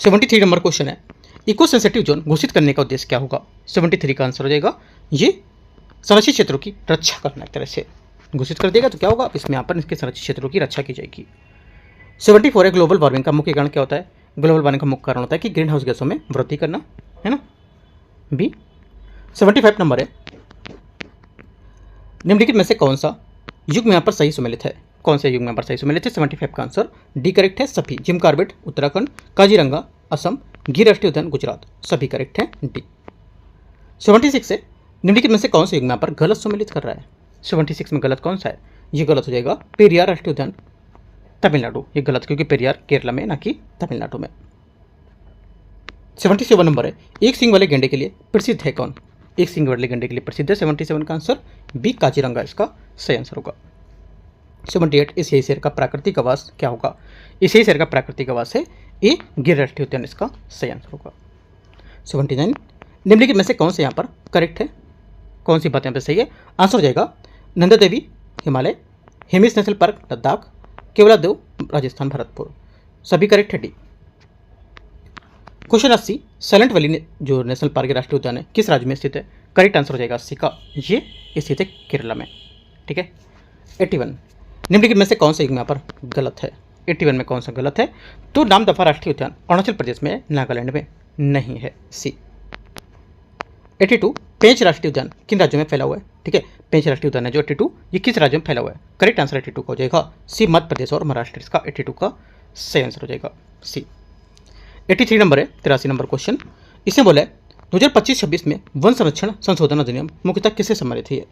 73 नंबर क्वेश्चन है इको सेंसिटिव जोन घोषित करने का उद्देश्य क्या होगा? 73 का आंसर हो जाएगा ये संरक्षित क्षेत्रों की रक्षा करना। एक तरह से घोषित कर देगा तो क्या होगा? इसमें यहाँ पर इसके संरक्षित क्षेत्रों की रक्षा की जाएगी। 74 है ग्लोबल वार्मिंग का मुख्य कारण क्या होता है? ग्लोबल वार्मिंग का मुख्य कारण होता है कि ग्रीन हाउस गैसों में वृद्धि करना, है ना, बी। 75 नंबर है निम्नलिखित में से कौन सा युग्म यहाँ पर सही सुमेलित है? कौन सा युग्म यहाँ पर सही सुमेलित है? 75 का आंसर डी करेक्ट है सभी। जिम कार्बेट उत्तराखंड, काजीरंगा असम, गिर राष्ट्रीय उद्यान गुजरात सभी करेक्ट है डी। 76 है निम्नलिखित में से कौन सा युग्म यहाँ पर गलत सुमेलित कर रहा है? 76 में गलत कौन सा है? ये गलत हो जाएगा पेरियार राष्ट्रीय उद्यान तमिलनाडु। ये गलत क्योंकि पेरियार केरला में ना कि तमिलनाडु में। 77 नंबर है एक सींग वाले गेंडे के लिए प्रसिद्ध है कौन? एक सींग वाले गेंडे के लिए प्रसिद्ध है 77 का आंसर बी काजीरंगा इसका सही आंसर होगा। 78 एशियाई शेर का प्राकृतिक आवास क्या होगा? एशियाई शेर का प्राकृतिक आवास है ए गिर राष्ट्रीय उद्यान इसका सही आंसर होगा। 79 निम्नलिखित में से कौन सा यहाँ पर करेक्ट है? कौन सी बात यहाँ पर सही है? आंसर हो जाएगा नंदा देवी हिमालय, हेमिस नेशनल पार्क लद्दाख, केवलादेव राजस्थान भरतपुर सभी करेक्ट है डी। क्वेश्चन 80 साइलेंट वैली जो नेशनल पार्क के राष्ट्रीय उद्यान है किस राज्य में स्थित है? करेक्ट आंसर हो जाएगा 80 का ये स्थित है केरला में। ठीक है। 81 निम्नलिखित में से कौन सा युग्म यहाँ पर गलत है? 81 में कौन सा गलत है? तो नामदफा राष्ट्रीय उद्यान अरुणाचल प्रदेश में, नागालैंड में नहीं है, सी। 82 पेंच राष्ट्रीय उद्यान किन राज्यों में फैला हुआ है? ठीक है, पेंच राष्ट्रीय उद्यान है जो 82 ये किस राज्य में फैला हुआ है? करेक्ट आंसर 82 का हो जाएगा सी मध्य प्रदेश और महाराष्ट्र इसका 82 का सही आंसर हो जाएगा सी। 83 नंबर है 83 नंबर क्वेश्चन इसमें बोला है 2025-26 में वन संरक्षण संशोधन अधिनियम मुख्यतः किससे संबंधित है?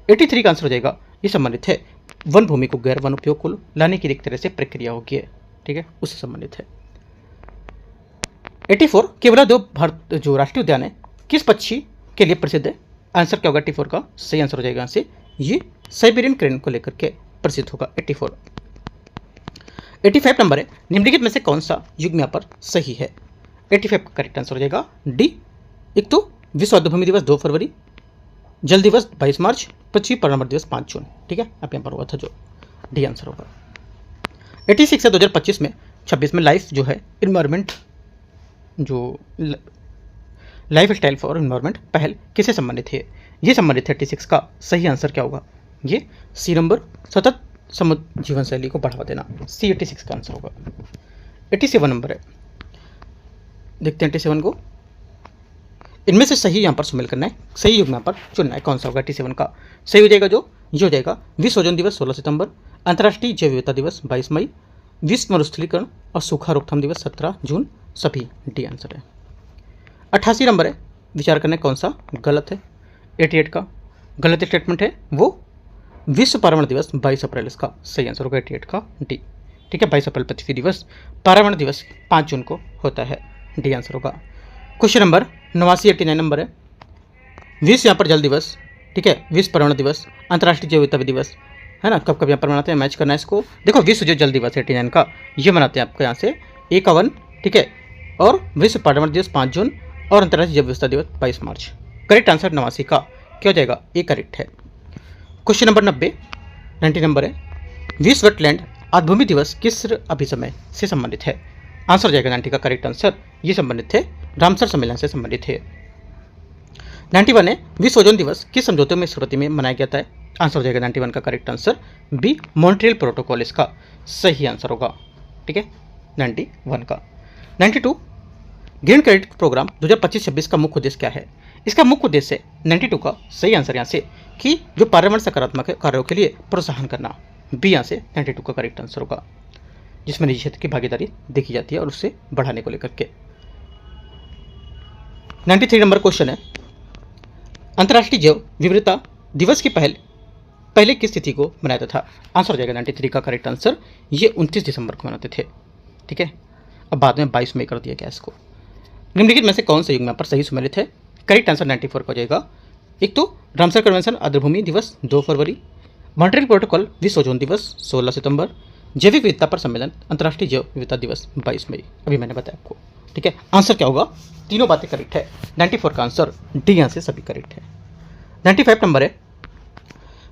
83 का आंसर हो जाएगा ये संबंधित है वन भूमि को गैर वन उपयोग को लाने की एक तरह से प्रक्रिया होगी है, ठीक है, उससे संबंधित है। 84 केवलादेव भारत जो राष्ट्रीय उद्यान है किस पक्षी के लिए प्रसिद्ध है? आंसर क्या होगा? 84 का सही आंसर हो जाएगा यहाँ से ये साइबेरियन क्रेन को लेकर के प्रसिद्ध होगा 84। 85 नंबर है निम्नलिखित में से कौन सा युग्म यहाँ पर सही है? 85 का करेक्ट आंसर हो जाएगा डी। एक तो विश्व आर्द्रभूमि दिवस 2 फरवरी, जल दिवस 22 मार्च, पृथ्वी पर्यावरण दिवस 5 जून। ठीक है, आप यहाँ पर हुआ था जो डी आंसर होगा। 86 है 2025 में 26 में लाइफ जो है इन्वायरमेंट जो लाइफ स्टाइल फॉर इन्वायरमेंट पहल किससे संबंधित है? ये संबंधित है 86 का सही आंसर क्या होगा? ये सी नंबर सतत समुद्र जीवन शैली को बढ़ावा देना, सी 86 का आंसर होगा। 87 नंबर है, देखते हैं 87 को। इनमें से सही यहाँ पर शामिल करना है, सही युग्म यहाँ पर चुनना है, कौन सा होगा? 87 का सही हो जाएगा जो ये हो जाएगा विश्व ओजोन दिवस 16 सितंबर, अंतर्राष्ट्रीय जैव विविधता दिवस 22 मई, विश्व मरुस्थलीकरण और सूखा रोकथाम दिवस 17 जून सभी डी आंसर है। 88 नंबर है विचार करना है कौन सा गलत है? 88 का गलत स्टेटमेंट है वो विश्व पर्यावरण दिवस 22 अप्रैल इसका सही आंसर होगा 88 का डी। ठीक है, 22 अप्रैल पृथ्वी दिवस, पर्यावरण दिवस 5 जून को होता है, डी आंसर होगा। क्वेश्चन नंबर 89 नंबर है विश्व यहाँ पर जल दिवस, ठीक है, विश्व पर्यावरण दिवस, अंतर्राष्ट्रीय जैव विविधता दिवस, है ना, कब कब यहाँ पर मनाते हैं? मैच करना है इसको। देखो विश्व जो जल दिवस 89 का ये मनाते हैं आपको यहाँ से 51, ठीक है, और विश्व पर्यावरण दिवस 5 जून और अंतर्राष्ट्रीय जैव विविधता दिवस 22 मार्च। करेक्ट आंसर 89 का क्या हो जाएगा? ए करेक्ट है। क्वेश्चन नंबर 90 नंबर है विश्व वेटलैंड आर्द्रभूमि दिवस किस अभिसमय से संबंधित है? आंसर हो जाएगा 90 का करेक्ट आंसर ये संबंधित है रामसर सम्मेलन से संबंधित है। 91 है विश्व ओजोन दिवस किस समझौते में स्मृति में मनाया गया था? आंसर हो जाएगा 91 का correct answer B Montreal protocol इसका सही आंसर होगा। ठीक है, 91 का। 92 ग्रीन क्रेडिट प्रोग्राम 2025-26 का मुख्य उद्देश्य क्या है? इसका मुख्य उद्देश्य है 92 का सही आंसर यहाँ से कि जो पर्यावरण सकारात्मक कार्यों के लिए प्रोत्साहन करना, बी यहाँ से 92 का करेक्ट आंसर होगा, जिसमें निजी क्षेत्र की भागीदारी देखी जाती है और उससे बढ़ाने को लेकर के। 93 नंबर क्वेश्चन है अंतर्राष्ट्रीय जैव विविधता दिवस की पहले किस तिथि को मनाया था? आंसर हो जाएगा 93 का करेक्ट आंसर, ये 29 दिसंबर को मनाते थे। ठीक है, अब बाद में 22 मई कर दिया गया इसको। निम्नलिखित में से कौन सा युग यहाँ पर सही सम्मिलित है? करेक्ट आंसर 94 का हो जाएगा। एक तो रामसर कन्वेंशन आर्द्रभूमि दिवस 2 फरवरी, मॉन्ट्रियल प्रोटोकॉल विश्व ओजोन दिवस 16 सितंबर, जैविक विविधता पर सम्मेलन अंतर्राष्ट्रीय जैव विविधता दिवस 22 मई। अभी मैंने बताया आपको। ठीक है, आंसर क्या होगा? तीनों बातें करेक्ट है। 94 का आंसर डी यहाँ से सभी करेक्ट है। 95 नंबर है,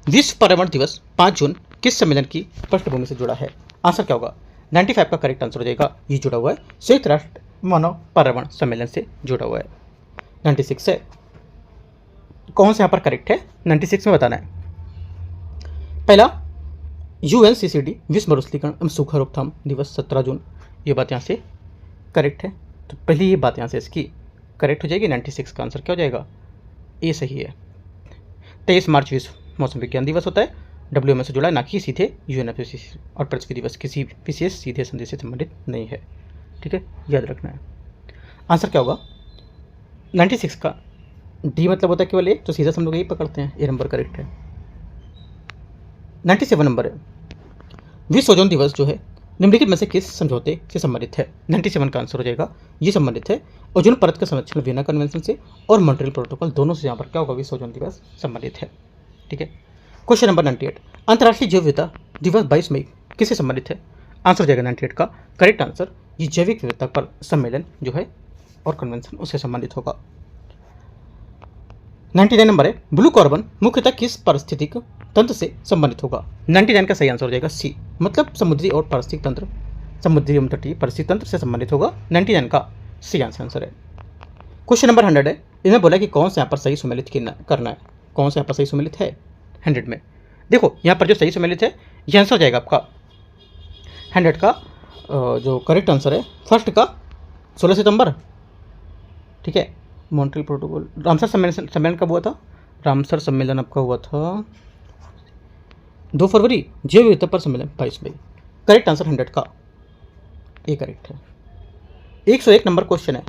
विश्व पर्यावरण दिवस 5 जून किस सम्मेलन की पृष्ठभूमि से जुड़ा है? आंसर क्या होगा? 95 का करेक्ट आंसर हो जाएगा, ये जुड़ा हुआ है संयुक्त राष्ट्र मानव पर्यावरण सम्मेलन से जुड़ा हुआ है। 96 है, कौन से यहाँ पर करेक्ट है 96 में बताना है। पहला UNCCD विश्व मरुस्थलीकरण एवं सूखा रोकथाम दिवस 17 जून, ये बात यहाँ से करेक्ट है। तो पहली ये बात यहाँ से इसकी करेक्ट हो जाएगी। 96 का आंसर क्या हो जाएगा? ए सही है। 23 मार्च विश्व मौसम विज्ञान दिवस होता है, WM से जुड़ा है, ना कि सीधे UNFCCC, और पृथ्वी दिवस किसी विशेष सीधे संदेश से संबंधित नहीं है। ठीक है, याद रखना है। आंसर क्या होगा? 96 का डी मतलब होता है केवल ए, तो सीधा हम लोग यही पकड़ते हैं, ए नंबर करेक्ट है। 97 नंबर है, विश्व ओजोन दिवस जो है निम्नलिखित में से किस समझौते से संबंधित है? 97 का आंसर हो जाएगा, ये संबंधित है ओजोन परत का संरक्षण वियना कन्वेंशन से और मॉन्ट्रियल प्रोटोकॉल, दोनों से यहाँ पर क्या होगा? विश्व ओजोन दिवस संबंधित है। ठीक है, क्वेश्चन नंबर 98, अंतर्राष्ट्रीय जैव विविधता दिवस 22 मई किससे संबंधित है? आंसर हो जाएगा 98 का करेक्ट आंसर, ये जैविक विविधता पर सम्मेलन जो है और कन्वेंशन उससे संबंधित होगा। 99 नंबर है, ब्लू कार्बन मुख्यतः किस पारिस्थितिक तंत्र से संबंधित होगा? 99 का सही आंसर हो जाएगा सी, मतलब समुद्री और पारिस्थितिक तंत्र, समुद्री एवं तटीय पारिस्थितिक तंत्र से संबंधित होगा। 99 का सी आंसर है। क्वेश्चन नंबर 100 है, इन्हें बोला कि कौन सा यहाँ पर सही सुमेलित करना है, कौन सा यहाँ पर सही सुमेलित है 100 में? देखो यहाँ पर जो सही सुमेलित है ये आंसर हो जाएगा आपका 100 का जो करेक्ट आंसर है फर्स्ट का 16 सितंबर। ठीक है, मॉन्ट्रियल प्रोटोकॉल, रामसर सम्मेलन कब हुआ था? रामसर सम्मेलन आपका हुआ था 2 फरवरी, जैव विविधता पर सम्मेलन 22 मई। करेक्ट आंसर 100 का ये करेक्ट है। 101 नंबर क्वेश्चन है,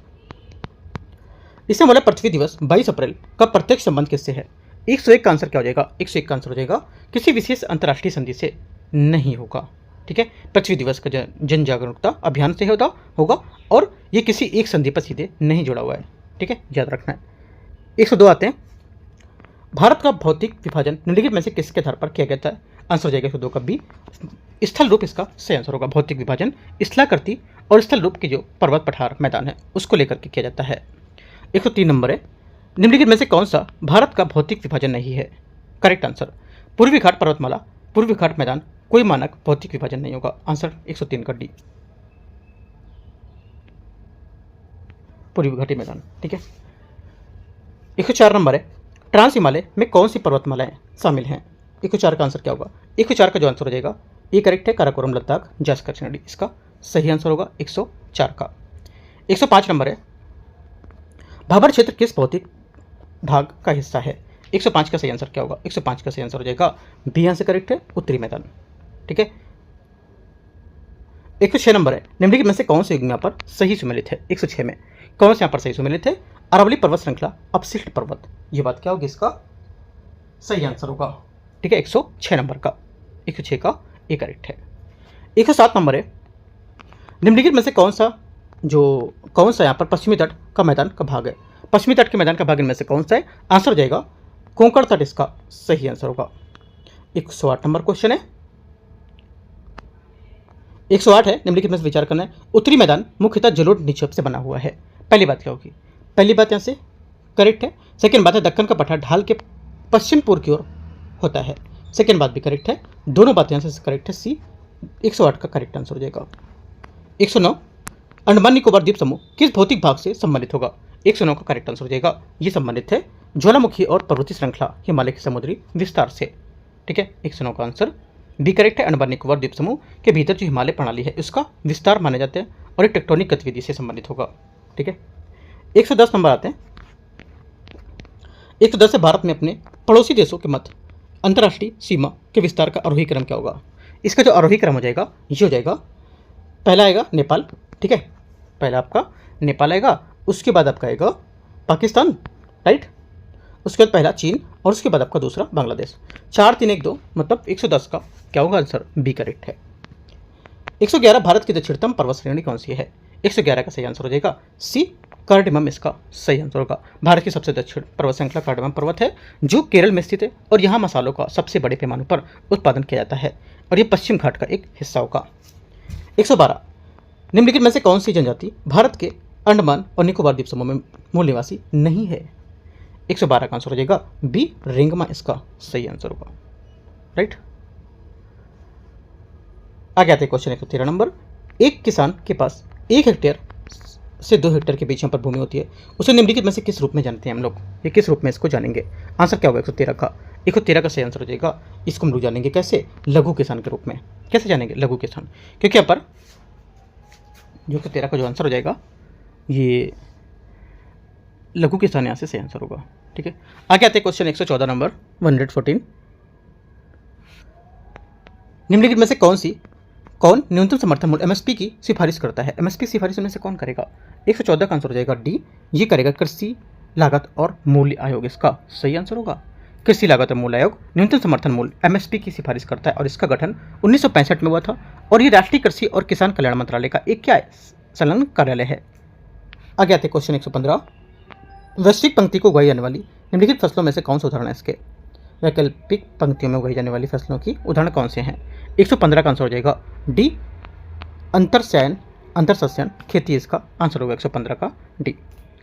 इससे बोला पृथ्वी दिवस 22 अप्रैल का प्रत्यक्ष संबंध किससे है? 101 का आंसर क्या हो जाएगा? 101 का आंसर हो जाएगा किसी विशेष अंतर्राष्ट्रीय संधि से नहीं होगा। ठीक है, पृथ्वी दिवस का जन जागरूकता अभियान से होगा और ये किसी एक संधि पर सीधे नहीं जुड़ा हुआ है। ठीक है, याद रखना है। 102 आते हैं, भारत का भौतिक विभाजन निम्नलिखित में से किसके आधार पर किया गया था? आंसर हो जाएगा 102 का बी, स्थल रूप इसका सही आंसर होगा। भौतिक विभाजन स्थलाकृति और स्थल रूप के जो पर्वत पठार मैदान है उसको लेकर के किया जाता है। 103 नंबर है, निम्नलिखित में से कौन सा भारत का भौतिक विभाजन नहीं है? करेक्ट आंसर पूर्वी घाट पर्वतमाला, पूर्वी घाट मैदान, कोई मानक भौतिक विभाजन नहीं होगा। आंसर 103 का डी, पूर्वी घाटी मैदान। ठीक है, 104 नंबर है, ट्रांस हिमालय में कौन सी पर्वतमालाएं शामिल हैं? 104 का आंसर क्या होगा? 104 का जो आंसर हो जाएगा ये करेक्ट है, काराकोरम, लद्दाख, जास्कर चिनाडी, इसका सही आंसर होगा 104 का। 105 नंबर है, भाबर क्षेत्र किस भौतिक भाग का हिस्सा है? 105 का सही आंसर क्या होगा? 105 का सही आंसर हो जाएगा बी, आंसर करेक्ट है, उत्तरी मैदान। ठीक है, 106 नंबर है, निम्नलिखित में से कौन से युग यहाँ पर सही सुमेलित है? 106 में कौन से यहाँ पर सही सुमेलित है? अरावली पर्वत श्रृंखला, अपशिष्ट पर्वत, ये बात क्या होगी? इसका सही आंसर होगा। ठीक है, 106 नंबर का, 106 का ये करेक्ट है। 107 नंबर है, निम्नलिखित में से कौन सा यहाँ पर पश्चिमी तट का मैदान का भाग है? पश्चिमी तट के मैदान का भाग इनमें से कौन सा है? आंसर हो जाएगा कोंकण तट, इसका सही आंसर होगा। 108 नंबर क्वेश्चन है, 108 है, निम्नलिखित में से विचार करना है, उत्तरी मैदान मुख्यतः जलोढ़ निक्षेप से बना हुआ है। पहली बात क्या होगी? पहली बात यहाँ से करेक्ट है। सेकेंड बात है, दक्कन का पठार ढाल के पश्चिम पूर्व की ओर होता है। सेकेंड बात भी करेक्ट है, दोनों बातें यहाँ से करेक्ट है, सी 108 का करेक्ट आंसर हो जाएगा। 109, अंडमान निकोबार द्वीप समूह किस भौतिक भाग से संबंधित होगा? 109 का करेक्ट आंसर हो जाएगा, ये संबंधित है ज्वालामुखी और पर्वतीय श्रृंखला हिमालय के समुद्री विस्तार से। ठीक है, 109 का आंसर बी करेक्ट है, अंडमान निकोबार द्वीप समूह के भीतर जो हिमालय प्रणाली है उसका विस्तार माने जाते हैं और एक टेक्टोनिक गतिविधि से संबंधित होगा। ठीक है, 110 नंबर आते हैं, 110 से भारत में अपने पड़ोसी देशों के मध्य अंतर्राष्ट्रीय सीमा के विस्तार का आरोही क्रम क्या होगा? इसका जो आरोही क्रम हो जाएगा ये हो जाएगा, पहला आएगा नेपाल। ठीक है, पहला आपका नेपाल आएगा, उसके बाद आपका आएगा पाकिस्तान, राइट, उसके बाद पहला चीन और उसके बाद आपका दूसरा बांग्लादेश। 4 3 1 2 मतलब 110 का क्या होगा आंसर? बी करेक्ट है। 111 भारत की दक्षिणतम पर्वत श्रेणी कौन सी है? 111 का सही आंसर हो जाएगा सी कार्डेमम, इसका सही आंसर होगा। भारत की सबसे दक्षिण पर्वत श्रृंखला कार्डेमम पर्वत है जो केरल में स्थित है और यहाँ मसालों का सबसे बड़े पैमाने पर उत्पादन किया जाता है और ये पश्चिम घाट का एक हिस्सा होगा। 112 निम्नलिखित में से कौन सी जनजाति भारत के अंडमान और निकोबार द्वीप समूह में मूल निवासी नहीं है? 112 का आंसर हो जाएगा बी रिंगमा, इसका सही आंसर होगा। राइट, आगे आते हैं क्वेश्चन 113 नंबर। एक किसान के पास 1 हेक्टेयर से 2 हेक्टेयर के बीच यहाँ पर भूमि होती है, उसे निम्नलिखित में से किस रूप में जानते हैं हम लोग? ये किस रूप में इसको जानेंगे? आंसर क्या होगा 113 का? 113 का सही आंसर हो जाएगा, इसको हम लोग जानेंगे कैसे? लघु किसान के रूप में। कैसे जानेंगे लघु किसान? क्योंकि यहाँ पर जो 113 का जो आंसर हो जाएगा ये लघु किसान यहाँ से सही आंसर होगा। ठीक है, आगे आते हैं क्वेश्चन 114 नंबर 114। निम्नलिखित में से कौन न्यूनतम समर्थन मूल्य एमएसपी की सिफारिश करता है? एमएसपी सिफारिश में से कौन करेगा? 114 का आंसर हो जाएगा डी, ये करेगा कृषि लागत और मूल्य आयोग, इसका सही आंसर होगा। कृषि लागत और मूल्य आयोग न्यूनतम समर्थन मूल्य एमएसपी की सिफारिश करता है और इसका गठन 1965 में हुआ था और ये राष्ट्रीय कृषि और किसान कल्याण मंत्रालय का एक क्या है? संलग्न कार्यालय है। आगे आते क्वेश्चन 115। वैश्विक पंक्ति को उगाई जाने वाली निम्नलिखित फसलों में से कौन सा उदाहरण है इसके? वैकल्पिक पंक्तियों में उगाई जाने वाली फसलों की उदाहरण कौन से हैं? 115 का आंसर हो जाएगा डी अंतरसस्यन खेती, इसका आंसर होगा 115 का डी।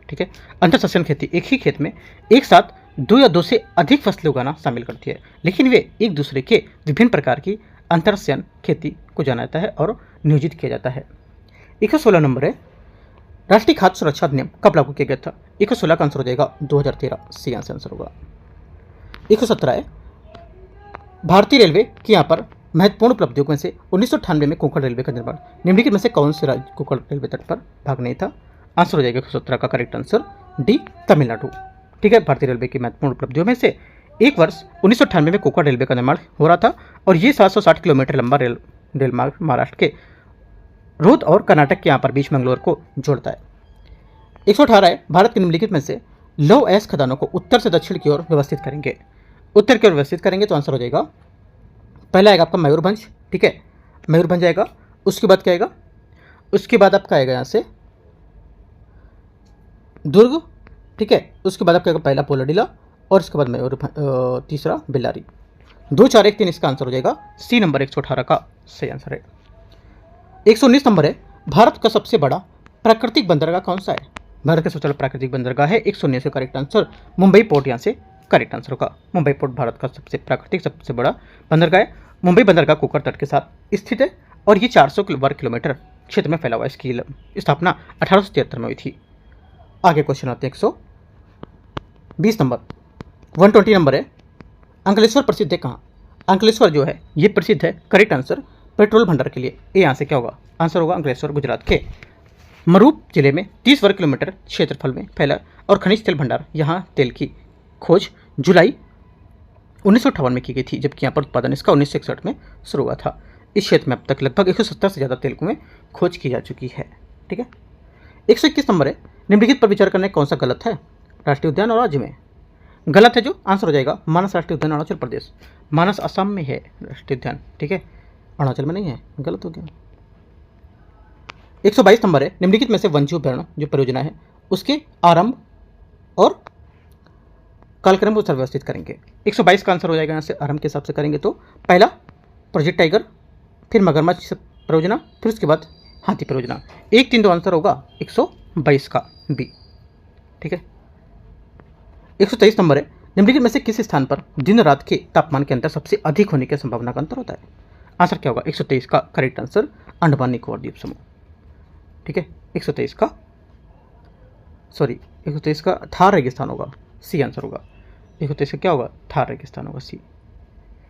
ठीक है, अंतरसस्यन खेती एक ही खेत में एक साथ 2 या 2 से अधिक फसलें उगाना शामिल करती है, लेकिन वे एक दूसरे के विभिन्न प्रकार की अंतरसस्यन खेती को जाना जाता है और नियोजित किया जाता है। 116 नंबर है, राष्ट्रीय खाद्य सुरक्षा अधिनियम कब लागू किया गया था? 116 का आंसर हो जाएगा 2013, सी आंसर होगा। 117 है, भारतीय रेलवे की यहाँ पर महत्वपूर्ण उपलब्धियों में से 1998 में कोंकण रेलवे का निर्माण निम्नलिखित में से कौन से राज्य कोंकण रेलवे तट पर भाग नहीं था? आंसर हो जाएगा 117 का करेक्ट आंसर डी तमिलनाडु। ठीक है, भारतीय रेलवे की महत्वपूर्ण उपलब्धियों में से एक वर्ष 1998 में कोंकण रेलवे का निर्माण हो रहा था और ये 760 किलोमीटर लंबा रेल मार्ग महाराष्ट्र के रोहत और कर्नाटक के यहाँ पर बीच मंगलोर को जोड़ता है। 118 है, भारत के निम्नलिखित में से लौह अयस्क खदानों को उत्तर से दक्षिण की ओर व्यवस्थित करेंगे। उत्तर की ओर व्यवस्थित करेंगे तो आंसर हो जाएगा पहला आएगा आपका मयूरभंज। ठीक है, मयूरभंज आएगा, उसके बाद क्या आएगा? उसके बाद आपका आएगा यहाँ से दुर्ग। ठीक है, उसके बाद आपका आएगा पहला पोलाडीला और इसके बाद मयूरभंज, तीसरा बेल्लारी। 2 4 1 3 इसका आंसर हो जाएगा सी नंबर 118 का सही आंसर है। 119 नंबर है, भारत का सबसे बड़ा प्राकृतिक बंदरगाह कौन सा है? भारत का सबसे बड़ा प्राकृतिक बंदरगाह है 119 का करेक्ट आंसर मुंबई पोर्ट, यहाँ से करेक्ट आंसर होगा। मुंबई पोर्ट भारत का सबसे बड़ा बंदरगाह है। मुंबई बंदरगाह कोंकण तट के साथ स्थित है और ये 400 वर्ग किलोमीटर क्षेत्र में फैला हुआ है। इसकी स्थापना 1873 में हुई थी। आगे क्वेश्चन आते हैं 120 नंबर 120 नंबर है, अंकलेश्वर प्रसिद्ध है कहाँ? अंकलेश्वर जो है ये प्रसिद्ध है, करेक्ट आंसर पेट्रोल भंडार के लिए। ये यहाँ से क्या होगा? आंसर होगा अंकलेश्वर गुजरात के मरूप जिले में 30 वर्ग किलोमीटर क्षेत्रफल में फैला और खनिज तेल भंडार। यहाँ तेल की खोज जुलाई 1958 में की गई थी, जबकि यहाँ पर उत्पादन इसका 1961 में शुरू हुआ था। इस क्षेत्र में अब तक लगभग 170 से ज़्यादा तेल कुएं खोज की जा चुकी है। ठीक है, 121 नंबर है, निम्नलिखित पर विचार करना कौन सा गलत है? राष्ट्रीय उद्यान और राज्य में गलत है, जो आंसर हो जाएगा मानस राष्ट्रीय उद्यान अरुणाचल प्रदेश। मानस असम में है राष्ट्रीय उद्यान, ठीक है, अरुणाचल में नहीं है, गलत हो गया। 122 नंबर है, निम्नलिखित में से वन्यजीव अभ्यारण्य जो परियोजना है उसके आरंभ और कालक्रम को व्यवस्थित करेंगे। 122 का आंसर हो जाएगा यहाँ से आरंभ के हिसाब से करेंगे तो पहला प्रोजेक्ट टाइगर, फिर मगरमच्छ परियोजना, फिर उसके बाद हाथी परियोजना। 1 3 2 आंसर होगा 122 का बी। ठीक है, 123 नंबर है, निम्नलिखित में से किस स्थान पर दिन रात के तापमान के अंतर सबसे अधिक होने की संभावना का अंतर होता है? आंसर क्या होगा? 123 का करेक्ट आंसर अंडमान निकोबार द्वीप समूह। ठीक है, 123 का थार रेगिस्तान होगा, सी आंसर होगा। 123 का क्या होगा? थार रेगिस्तान होगा, सी,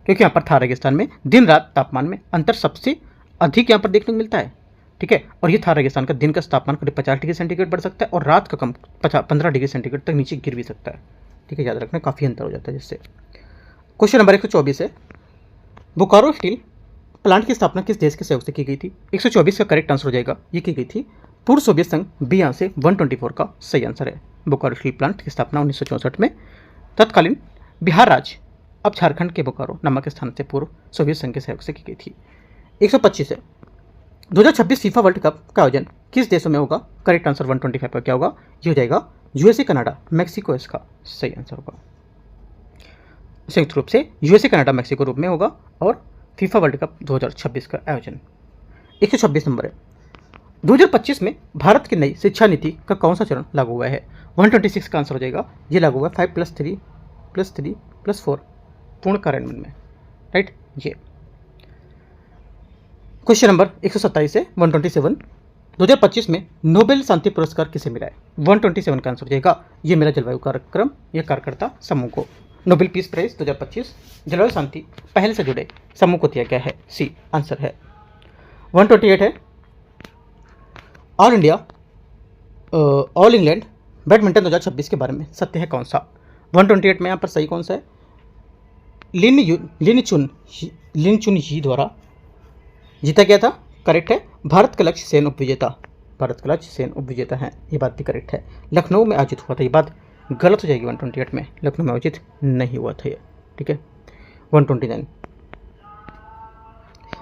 क्योंकि यहाँ पर थार रेगिस्तान में दिन रात तापमान में अंतर सबसे अधिक यहाँ पर देखने को मिलता है। ठीक है, और ये थार रेगिस्तान का दिन का तापमान करीब 50 डिग्री सेंटीग्रेड बढ़ सकता है और रात का कम 15 डिग्री सेंटीग्रेड तक नीचे गिर भी सकता है। ठीक है, याद रखना, काफ़ी अंतर हो जाता है जिससे। क्वेश्चन नंबर 124 है, बोकारो स्टील प्लांट की स्थापना किस देश के सहयोग से की गई थी? 124 का करेक्ट आंसर हो जाएगा, ये की गई थी पूर्व सोवियत संघ, बी यहाँ से 124 का सही आंसर है। बोकारो स्टील प्लांट की स्थापना 1964 में तत्कालीन बिहार राज्य अब झारखंड के बोकारो नामक स्थान से पूर्व सोवियत संघ के सहयोग से की गई थी। 125 है 2026 फीफा वर्ल्ड कप का आयोजन किस देशों में होगा? करेक्ट आंसर 125 पर क्या होगा? ये हो जाएगा यूएसए, कनाडा, मैक्सिको इसका सही आंसर होगा। संयुक्त रूप से यूएसए, कनाडा, मैक्सिको रूप में होगा और फीफा वर्ल्ड कप 2026 का आयोजन। 126 नंबर है 2025 में भारत की नई शिक्षा नीति का कौन सा चरण लागू हुआ है? 126 का आंसर हो जाएगा ये लागू हुआ 5+3+3+4 पूर्ण कार्यान्वयन में, राइट। ये क्वेश्चन नंबर 127 है 127 2025 में नोबेल शांति पुरस्कार किसे मिला है? 127 का आंसर हो जाएगा ये मेरा जलवायु कार्यक्रम या कार्यकर्ता समूह को नोबेल पीस प्राइज 2025 जलवायु शांति पहल से जुड़े समूह को दिया गया है, सी आंसर है। 128 है ऑल इंग्लैंड बैडमिंटन 2026 के बारे में सत्य है कौन सा? 128 में यहाँ पर सही कौन सा है? लिन चुन ही द्वारा जीता गया था, करेक्ट है। भारत का लक्ष्य सेन उपविजेता, भारत का लक्ष्य सेन उपविजेता है, ये बात भी करेक्ट है। लखनऊ में आयोजित हुआ था, ये बात गलत हो जाएगी 128 में, लखनऊ में आयोजित नहीं हुआ था ये, ठीक है। 129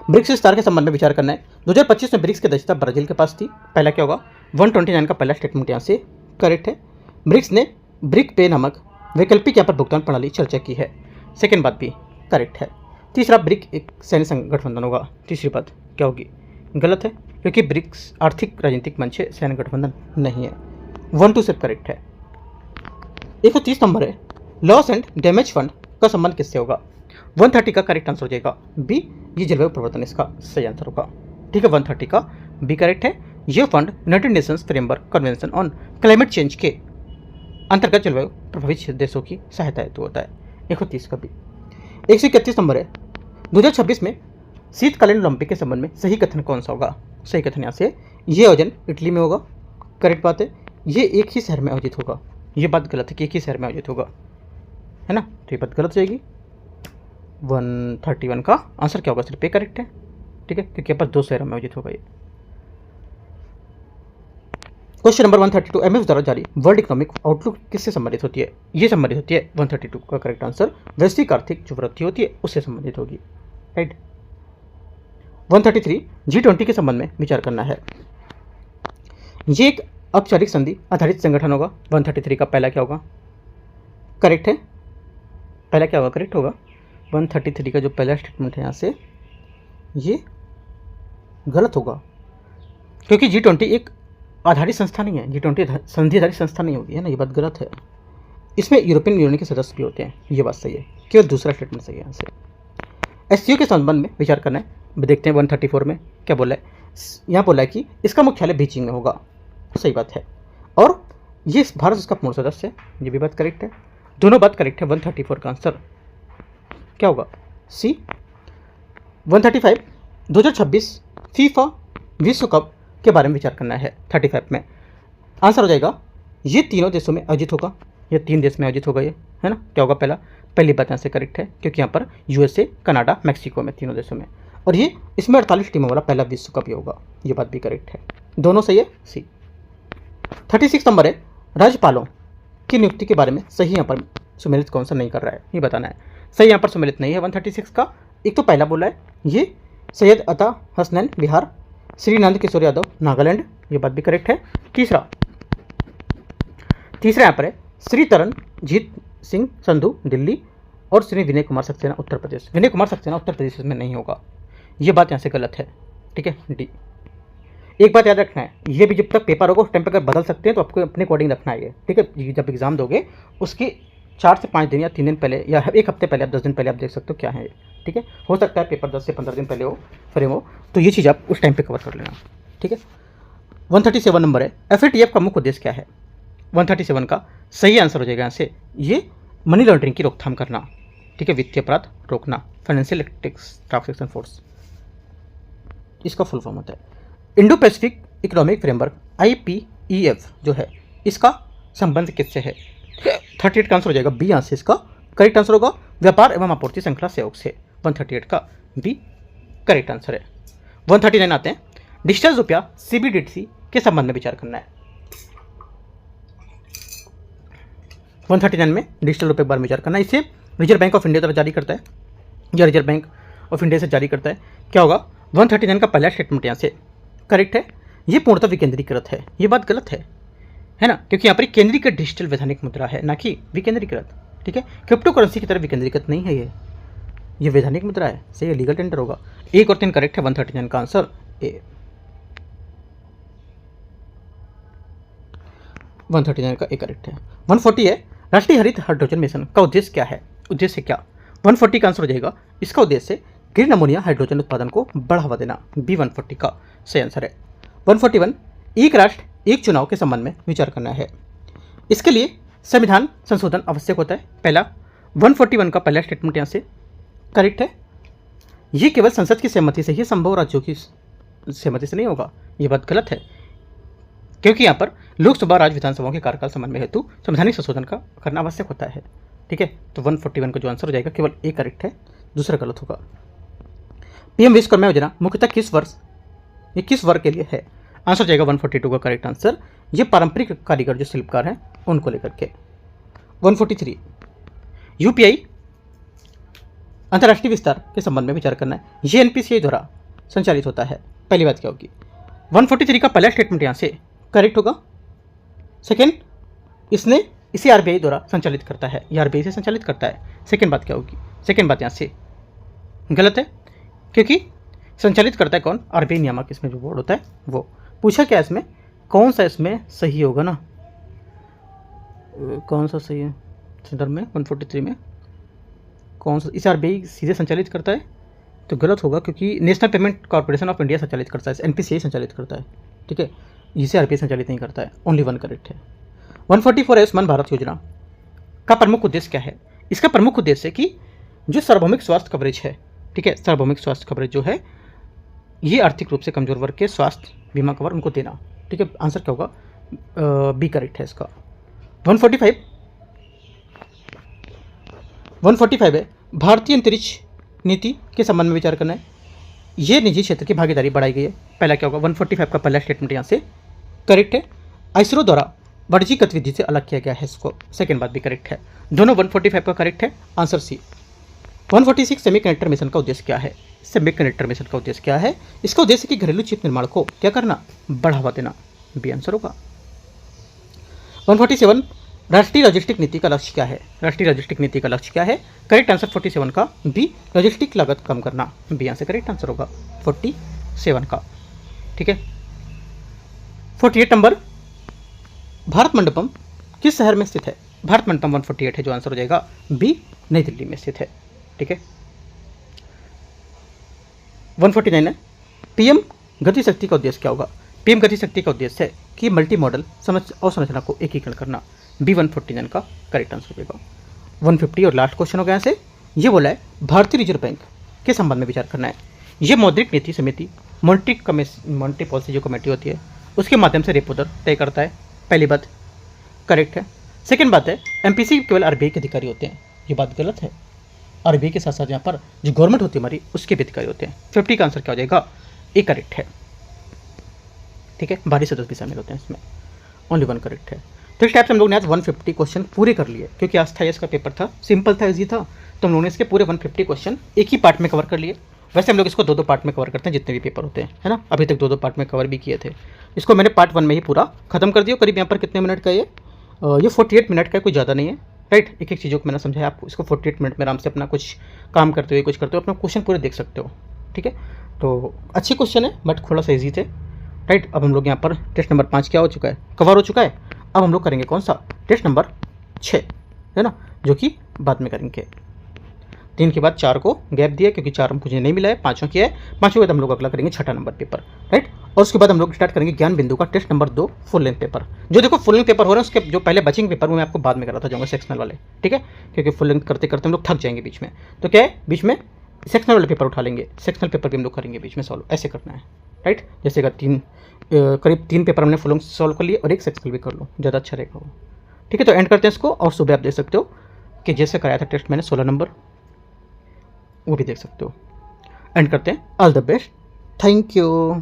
ब्रिक्स विस्तार के संबंध में विचार करना है। 2025 में ब्रिक्स की अध्यक्षता ब्राजील के पास थी, पहला क्या होगा? 129 का पहला स्टेटमेंट यहाँ से करेक्ट है। ब्रिक्स ने ब्रिक पे नामक वैकल्पिक यहाँ पर भुगतान प्रणाली चर्चा की है, सेकेंड बात भी करेक्ट है। तीसरा ब्रिक एक सैन्य गठबंधन होगा, तीसरी बात क्या होगी? गलत है क्योंकि ब्रिक्स आर्थिक राजनीतिक मंच है, सैन्य गठबंधन नहीं है। 1 2 से करेक्ट है। 130 नंबर है लॉस एंड डैमेज फंड का संबंध किससे होगा? 130 का करेक्ट आंसर हो जाएगा बी, ये जलवायु परिवर्तन इसका सही आंसर होगा, ठीक है। 130 का बी करेक्ट है। यह fund United Nations framework convention on climate change के अंतर्गत जलवायु प्रभावित देशों की सहायता हेतु होता है। 130 का बी। 131 नंबर है 2026 में शीतकालीन ओलंपिक के संबंध में सही कथन कौन सा होगा? सही कथन यहाँ से ये आयोजन इटली में होगा, करेक्ट बात है। ये एक ही शहर में आयोजित होगा, ये बात गलत है कि एक ही शहर में आयोजित होगा, है ना, तो ये बात गलत हो जाएगी। 131 का आंसर क्या होगा? सिर्फ ए करेक्ट है, ठीक है, क्योंकि यहाँ पर 2 शहरों में आयोजित होगा ये। क्वेश्चन नंबर 132 एमएफ द्वारा जारी वर्ल्ड इकोनॉमिक आउटलुक किससे संबंधित होती है? ये संबंधित होती है 132 का करेक्ट आंसर वैश्विक आर्थिक जो वृद्धि होती है उससे संबंधित होगी, राइट। 133 G20 के संबंध में विचार करना है। ये एक औपचारिक संधि आधारित संगठन होगा। 133 का पहला क्या होगा? करेक्ट है, पहला क्या होगा? करेक्ट होगा। 133 का जो पहला स्टेटमेंट है यहाँ से ये गलत होगा क्योंकि G20 एक आधारित संस्था नहीं है, G20 संधि आधारित संस्था नहीं होगी, है ना, ये बात गलत है। इसमें यूरोपियन यूनियन के सदस्य भी होते हैं, ये बात सही है, केवल दूसरा स्टेटमेंट सही है यहाँ से। एससीओ के संबंध में विचार करना है, देखते हैं 134 में क्या बोला है। यहाँ बोला है कि इसका मुख्यालय बीजिंग में होगा, सही बात है, और ये भारत उसका पूर्ण सदस्य है, ये भी बात करेक्ट है, दोनों बात करेक्ट है। 134 का आंसर क्या होगा? सी। 135 2026 फीफा विश्व कप के बारे में विचार करना है। 35 में आंसर हो जाएगा ये तीनों देशों में आयोजित होगा, ये 3 देश में आयोजित होगा ये, है ना। क्या होगा? पहली बात यहाँ से करेक्ट है क्योंकि यहाँ पर यूएसए, कनाडा, मैक्सिको में, तीनों देशों में, और ये इसमें 48 टीमों वाला पहला विश्व कप ही होगा, ये बात भी करेक्ट है, दोनों सही है, सी। 36 नंबर है राज्यपालों की नियुक्ति के बारे में सही यहाँ पर सम्मिलित कौन सा नहीं कर रहा है, ये बताना है। सही यहाँ पर सम्मिलित नहीं है 136 का। एक तो पहला बोला है ये सैयद अता हसनैन बिहार, श्री नंद किशोर यादव नागालैंड, ये बात भी करेक्ट है। तीसरा यहाँ पर है श्री तरनजीत सिंह संधू दिल्ली और श्री विनय कुमार सक्सेना उत्तर प्रदेश। विनय कुमार सक्सेना उत्तर प्रदेश में नहीं होगा, ये बात यहाँ से गलत है, ठीक है, डी। एक बात याद रखना है, ये भी जब तक पेपर होगा उस टाइम पर अगर बदल सकते हैं तो आपको अपने अकॉर्डिंग रखना है ये, ठीक है। जब एग्जाम दोगे उसके 4 से 5 दिन या 3 दिन पहले या 1 हफ्ते पहले, आप 10 दिन पहले आप देख सकते हो क्या है, ठीक है। हो सकता है पेपर 10 से 15 दिन पहले हो, फ्रेम हो, तो ये चीज़ आप उस टाइम पे कवर कर लेना, ठीक है। 137 नंबर है एफएटीएफ का मुख्य उद्देश्य क्या है? 137 का सही आंसर हो जाएगा यहाँ से ये मनी लॉन्ड्रिंग की रोकथाम करना, ठीक है, वित्तीय अपराध रोकना, फाइनेंशियल ट्रांसैक्शन फोर्स इसका फुल फॉर्म होता है। Indo Pacific economic framework IPEF जो है इसका संबंध किससे है? 38 का आंसर हो जाएगा बी, यहाँ से इसका करेक्ट आंसर होगा व्यापार एवं आपूर्ति श्रृंखला सहयोग से। 138 का बी करेक्ट आंसर है। 139 आते हैं डिजिटल रुपया CBDC के संबंध में विचार करना है। 139 में डिजिटल रुपये के बारे में विचार करना। इसे रिजर्व बैंक ऑफ इंडिया द्वारा जारी करता है या रिजर्व बैंक ऑफ इंडिया से जारी करता है। क्या होगा 139 का पहला स्टेटमेंट यहाँ से करेक्ट है। ये पूर्णतः विकेंद्रीकृत है, ये बात गलत है ना, क्योंकि यहाँ पर केंद्रीकृत डिजिटल वैधानिक मुद्रा है, ना कि विकेंद्रीकृत। ठीक है, क्रिप्टो करेंसी की तरह विकेंद्रीकृत नहीं है ये वैधानिक मुद्रा है, सही है, लीगल टेंडर होगा। 1 और 3 करेक्ट है, 139 का आंसर ए। 139 का ए करेक्ट है। 140 है, राष्ट्रीय हरित हाइड्रोजन मिशन का उद्देश्य क्या है? उद्देश्य क्या? 140 का आंसर हो जाएगा, इसका उद्देश्य ग्रीन अमोनिया हाइड्रोजन उत्पादन को बढ़ावा देना। बी 140 का सही आंसर है। 141 एक राष्ट्र एक चुनाव के संबंध में विचार करना है। इसके लिए संविधान संशोधन आवश्यक होता है। पहला 141 का पहला स्टेटमेंट यहाँ से करेक्ट है। ये केवल संसद की सहमति से ही संभव, राज्यों की सहमति से नहीं होगा, ये बात गलत है, क्योंकि यहाँ पर लोकसभा राज्य विधानसभाओं के कार्यकाल समन्वय हेतु संवैधानिक संशोधन का करना आवश्यक होता है। ठीक है, तो 141 का जो आंसर हो जाएगा केवल ए करेक्ट है, दूसरा गलत होगा। पीएम विश्वकर्मा योजना मुख्यतः किस वर्ग के लिए है? आंसर जाएगा 142 का करेक्ट आंसर। ये पारंपरिक कारीगर जो शिल्पकार हैं उनको लेकर के। 143 यूपीआई अंतर्राष्ट्रीय विस्तार के संबंध में विचार करना है। ये एनपीसीआई द्वारा संचालित होता है। पहली बात क्या होगी? 143 का पहला स्टेटमेंट यहाँ से करेक्ट होगा। सेकेंड, इसे आरबीआई द्वारा संचालित करता है, ये आरबीआई से संचालित करता है। सेकेंड बात क्या होगी? सेकेंड बात यहाँ से गलत है, क्योंकि संचालित करता है कौन? आरबीआई नियामक, इसमें जो बोर्ड होता है वो। पूछा क्या इसमें, कौन सा इसमें सही होगा ना, कौन सा सही है संदर्भ में 143 में कौन सा? इसे आरबीआई सीधे संचालित करता है तो गलत होगा, क्योंकि national payment corporation of India संचालित करता है, एनपीसीआई संचालित करता है। ठीक है, इसे आरबीआई संचालित नहीं करता है। ओनली 1 करेक्ट है। 144 आयुष्मान भारत योजना का प्रमुख उद्देश्य क्या है? इसका प्रमुख उद्देश्य है कि जो सार्वभौमिक स्वास्थ्य कवरेज है, ठीक है, सार्वभौमिक स्वास्थ्य कवरेज जो है ये आर्थिक रूप से कमजोर वर्ग के स्वास्थ्य बीमा कवर उनको देना। ठीक है, आंसर क्या होगा? बी करेक्ट है इसका। 145 है, भारतीय अंतरिक्ष नीति के संबंध में विचार करना है। ये निजी क्षेत्र की भागीदारी बढ़ाई गई है। पहला क्या होगा? 145 का पहला स्टेटमेंट यहाँ से करेक्ट है। इसरो द्वारा वाणिज्यिक गतिविधि से अलग किया गया है इसको। सेकेंड बात भी करेक्ट है, दोनों 145 का करेक्ट है, आंसर सी। 146 सेमीकंडक्टर मिशन का उद्देश्य क्या है? सेमीकंडक्टर मिशन का उद्देश्य क्या है? इसका उद्देश्य कि घरेलू चिप निर्माण को क्या करना? बढ़ावा देना। बी आंसर होगा। 147 राष्ट्रीय लॉजिस्टिक नीति का लक्ष्य क्या है? राष्ट्रीय लॉजिस्टिक नीति का लक्ष्य क्या है? करेक्ट आंसर 47 का बी, लॉजिस्टिक लागत कम करना। बी आंसर करेक्ट आंसर होगा 47 का। ठीक है, 48 नंबर, भारत मंडपम किस शहर में स्थित है? भारत मंडपम 148 है, जो आंसर हो जाएगा बी, नई दिल्ली में स्थित है। ठीक है, 149 है, पीएम गति शक्ति का उद्देश्य क्या होगा? पीएम गति शक्ति का उद्देश्य है कि मल्टी मॉडल अवसंरचना को एकीकरण करना। बी 149 का करेक्ट आंसर हो जाएगा। 150 और लास्ट क्वेश्चन हो गया से, ये बोला है भारतीय रिजर्व बैंक के संबंध में विचार करना है। ये मौद्रिक नीति समिति, मॉनेटरी पॉलिसी जो कमेटी होती है, उसके माध्यम से रेपो दर तय करता है। पहली बात करेक्ट है। सेकेंड बात है, एमपीसी केवल आरबीआई के अधिकारी होते हैं, ये बात गलत है। आरबीआई के साथ साथ यहाँ पर जो गवर्नमेंट होती है हमारी, उसके भी अधिकारी होते हैं। 50 का आंसर क्या हो जाएगा? ए करेक्ट है। ठीक है, 12 सदस्य भी शामिल होते हैं इसमें, ओनली 1 करेक्ट है। तो इस टाइप से हम लोग ने आज 150 क्वेश्चन पूरे कर लिए, क्योंकि आज था इसका पेपर था, सिंपल था, इजी था, तो हम लोगों ने इसके पूरे 150 क्वेश्चन एक ही पार्ट में कवर कर लिए। वैसे हम लोग इसको 2-2 पार्ट में कवर करते हैं जितने भी पेपर होते हैं, है ना। अभी तक 2-2 पार्ट में कवर भी किए थे। इसको मैंने पार्ट 1 में ही पूरा खत्म कर दिया। करीब यहाँ पर कितने मिनट का ये 48 मिनट का, कोई ज़्यादा नहीं है, राइट। एक एक चीज़ों को मैंने समझाया आपको। इसको 48 मिनट में आराम से अपना कुछ काम करते हुए, कुछ करते हुए अपना क्वेश्चन पूरे देख सकते हो। ठीक है, तो अच्छे क्वेश्चन है, बट थोड़ा सा ईजी थे, राइट। अब हम लोग यहाँ पर टेस्ट नंबर 5 क्या हो चुका है? कवर हो चुका है। अब हम लोग करेंगे कौन सा? टेस्ट नंबर 6, है ना, जो कि बाद में करेंगे। 3 के बाद 4 को गैप दिया, क्योंकि 4 मुझे नहीं मिला है, 5वां किया है। 5वें बाद हम लोग अगला करेंगे 6ठा नंबर पेपर, राइट। और उसके बाद हम लोग स्टार्ट करेंगे ज्ञान बिंदु का test number 2 full length paper. जो देखो फुल लेंथ पेपर हो रहे हैं, उसके जो पहले बचेंगे पेपर वो मैं आपको बाद में कराता जाऊँगा, सेक्शनल वाले, ठीक है, क्योंकि फुल लेंथ करते करते हम लोग थक जाएंगे बीच में। तो क्या है, बीच में सेक्शनल वाले पेपर उठा लेंगे, सेक्शनल पेपर भी हम लोग करेंगे बीच में सॉल्व, ऐसे करना है, राइट। जैसे अगर करीब 3 पेपर हमने फुल लेंथ सॉल्व कर लिए और एक सेक्शनल भी कर लो, ज़्यादा अच्छा रहेगा वो। ठीक है, तो एंड करते हैं इसको। और सुबह आप देख सकते हो कि जैसे कराया था टेस्ट मैंने 16 नंबर, वो भी देख सकते हो। एंड करते हैं। All the best, thank you.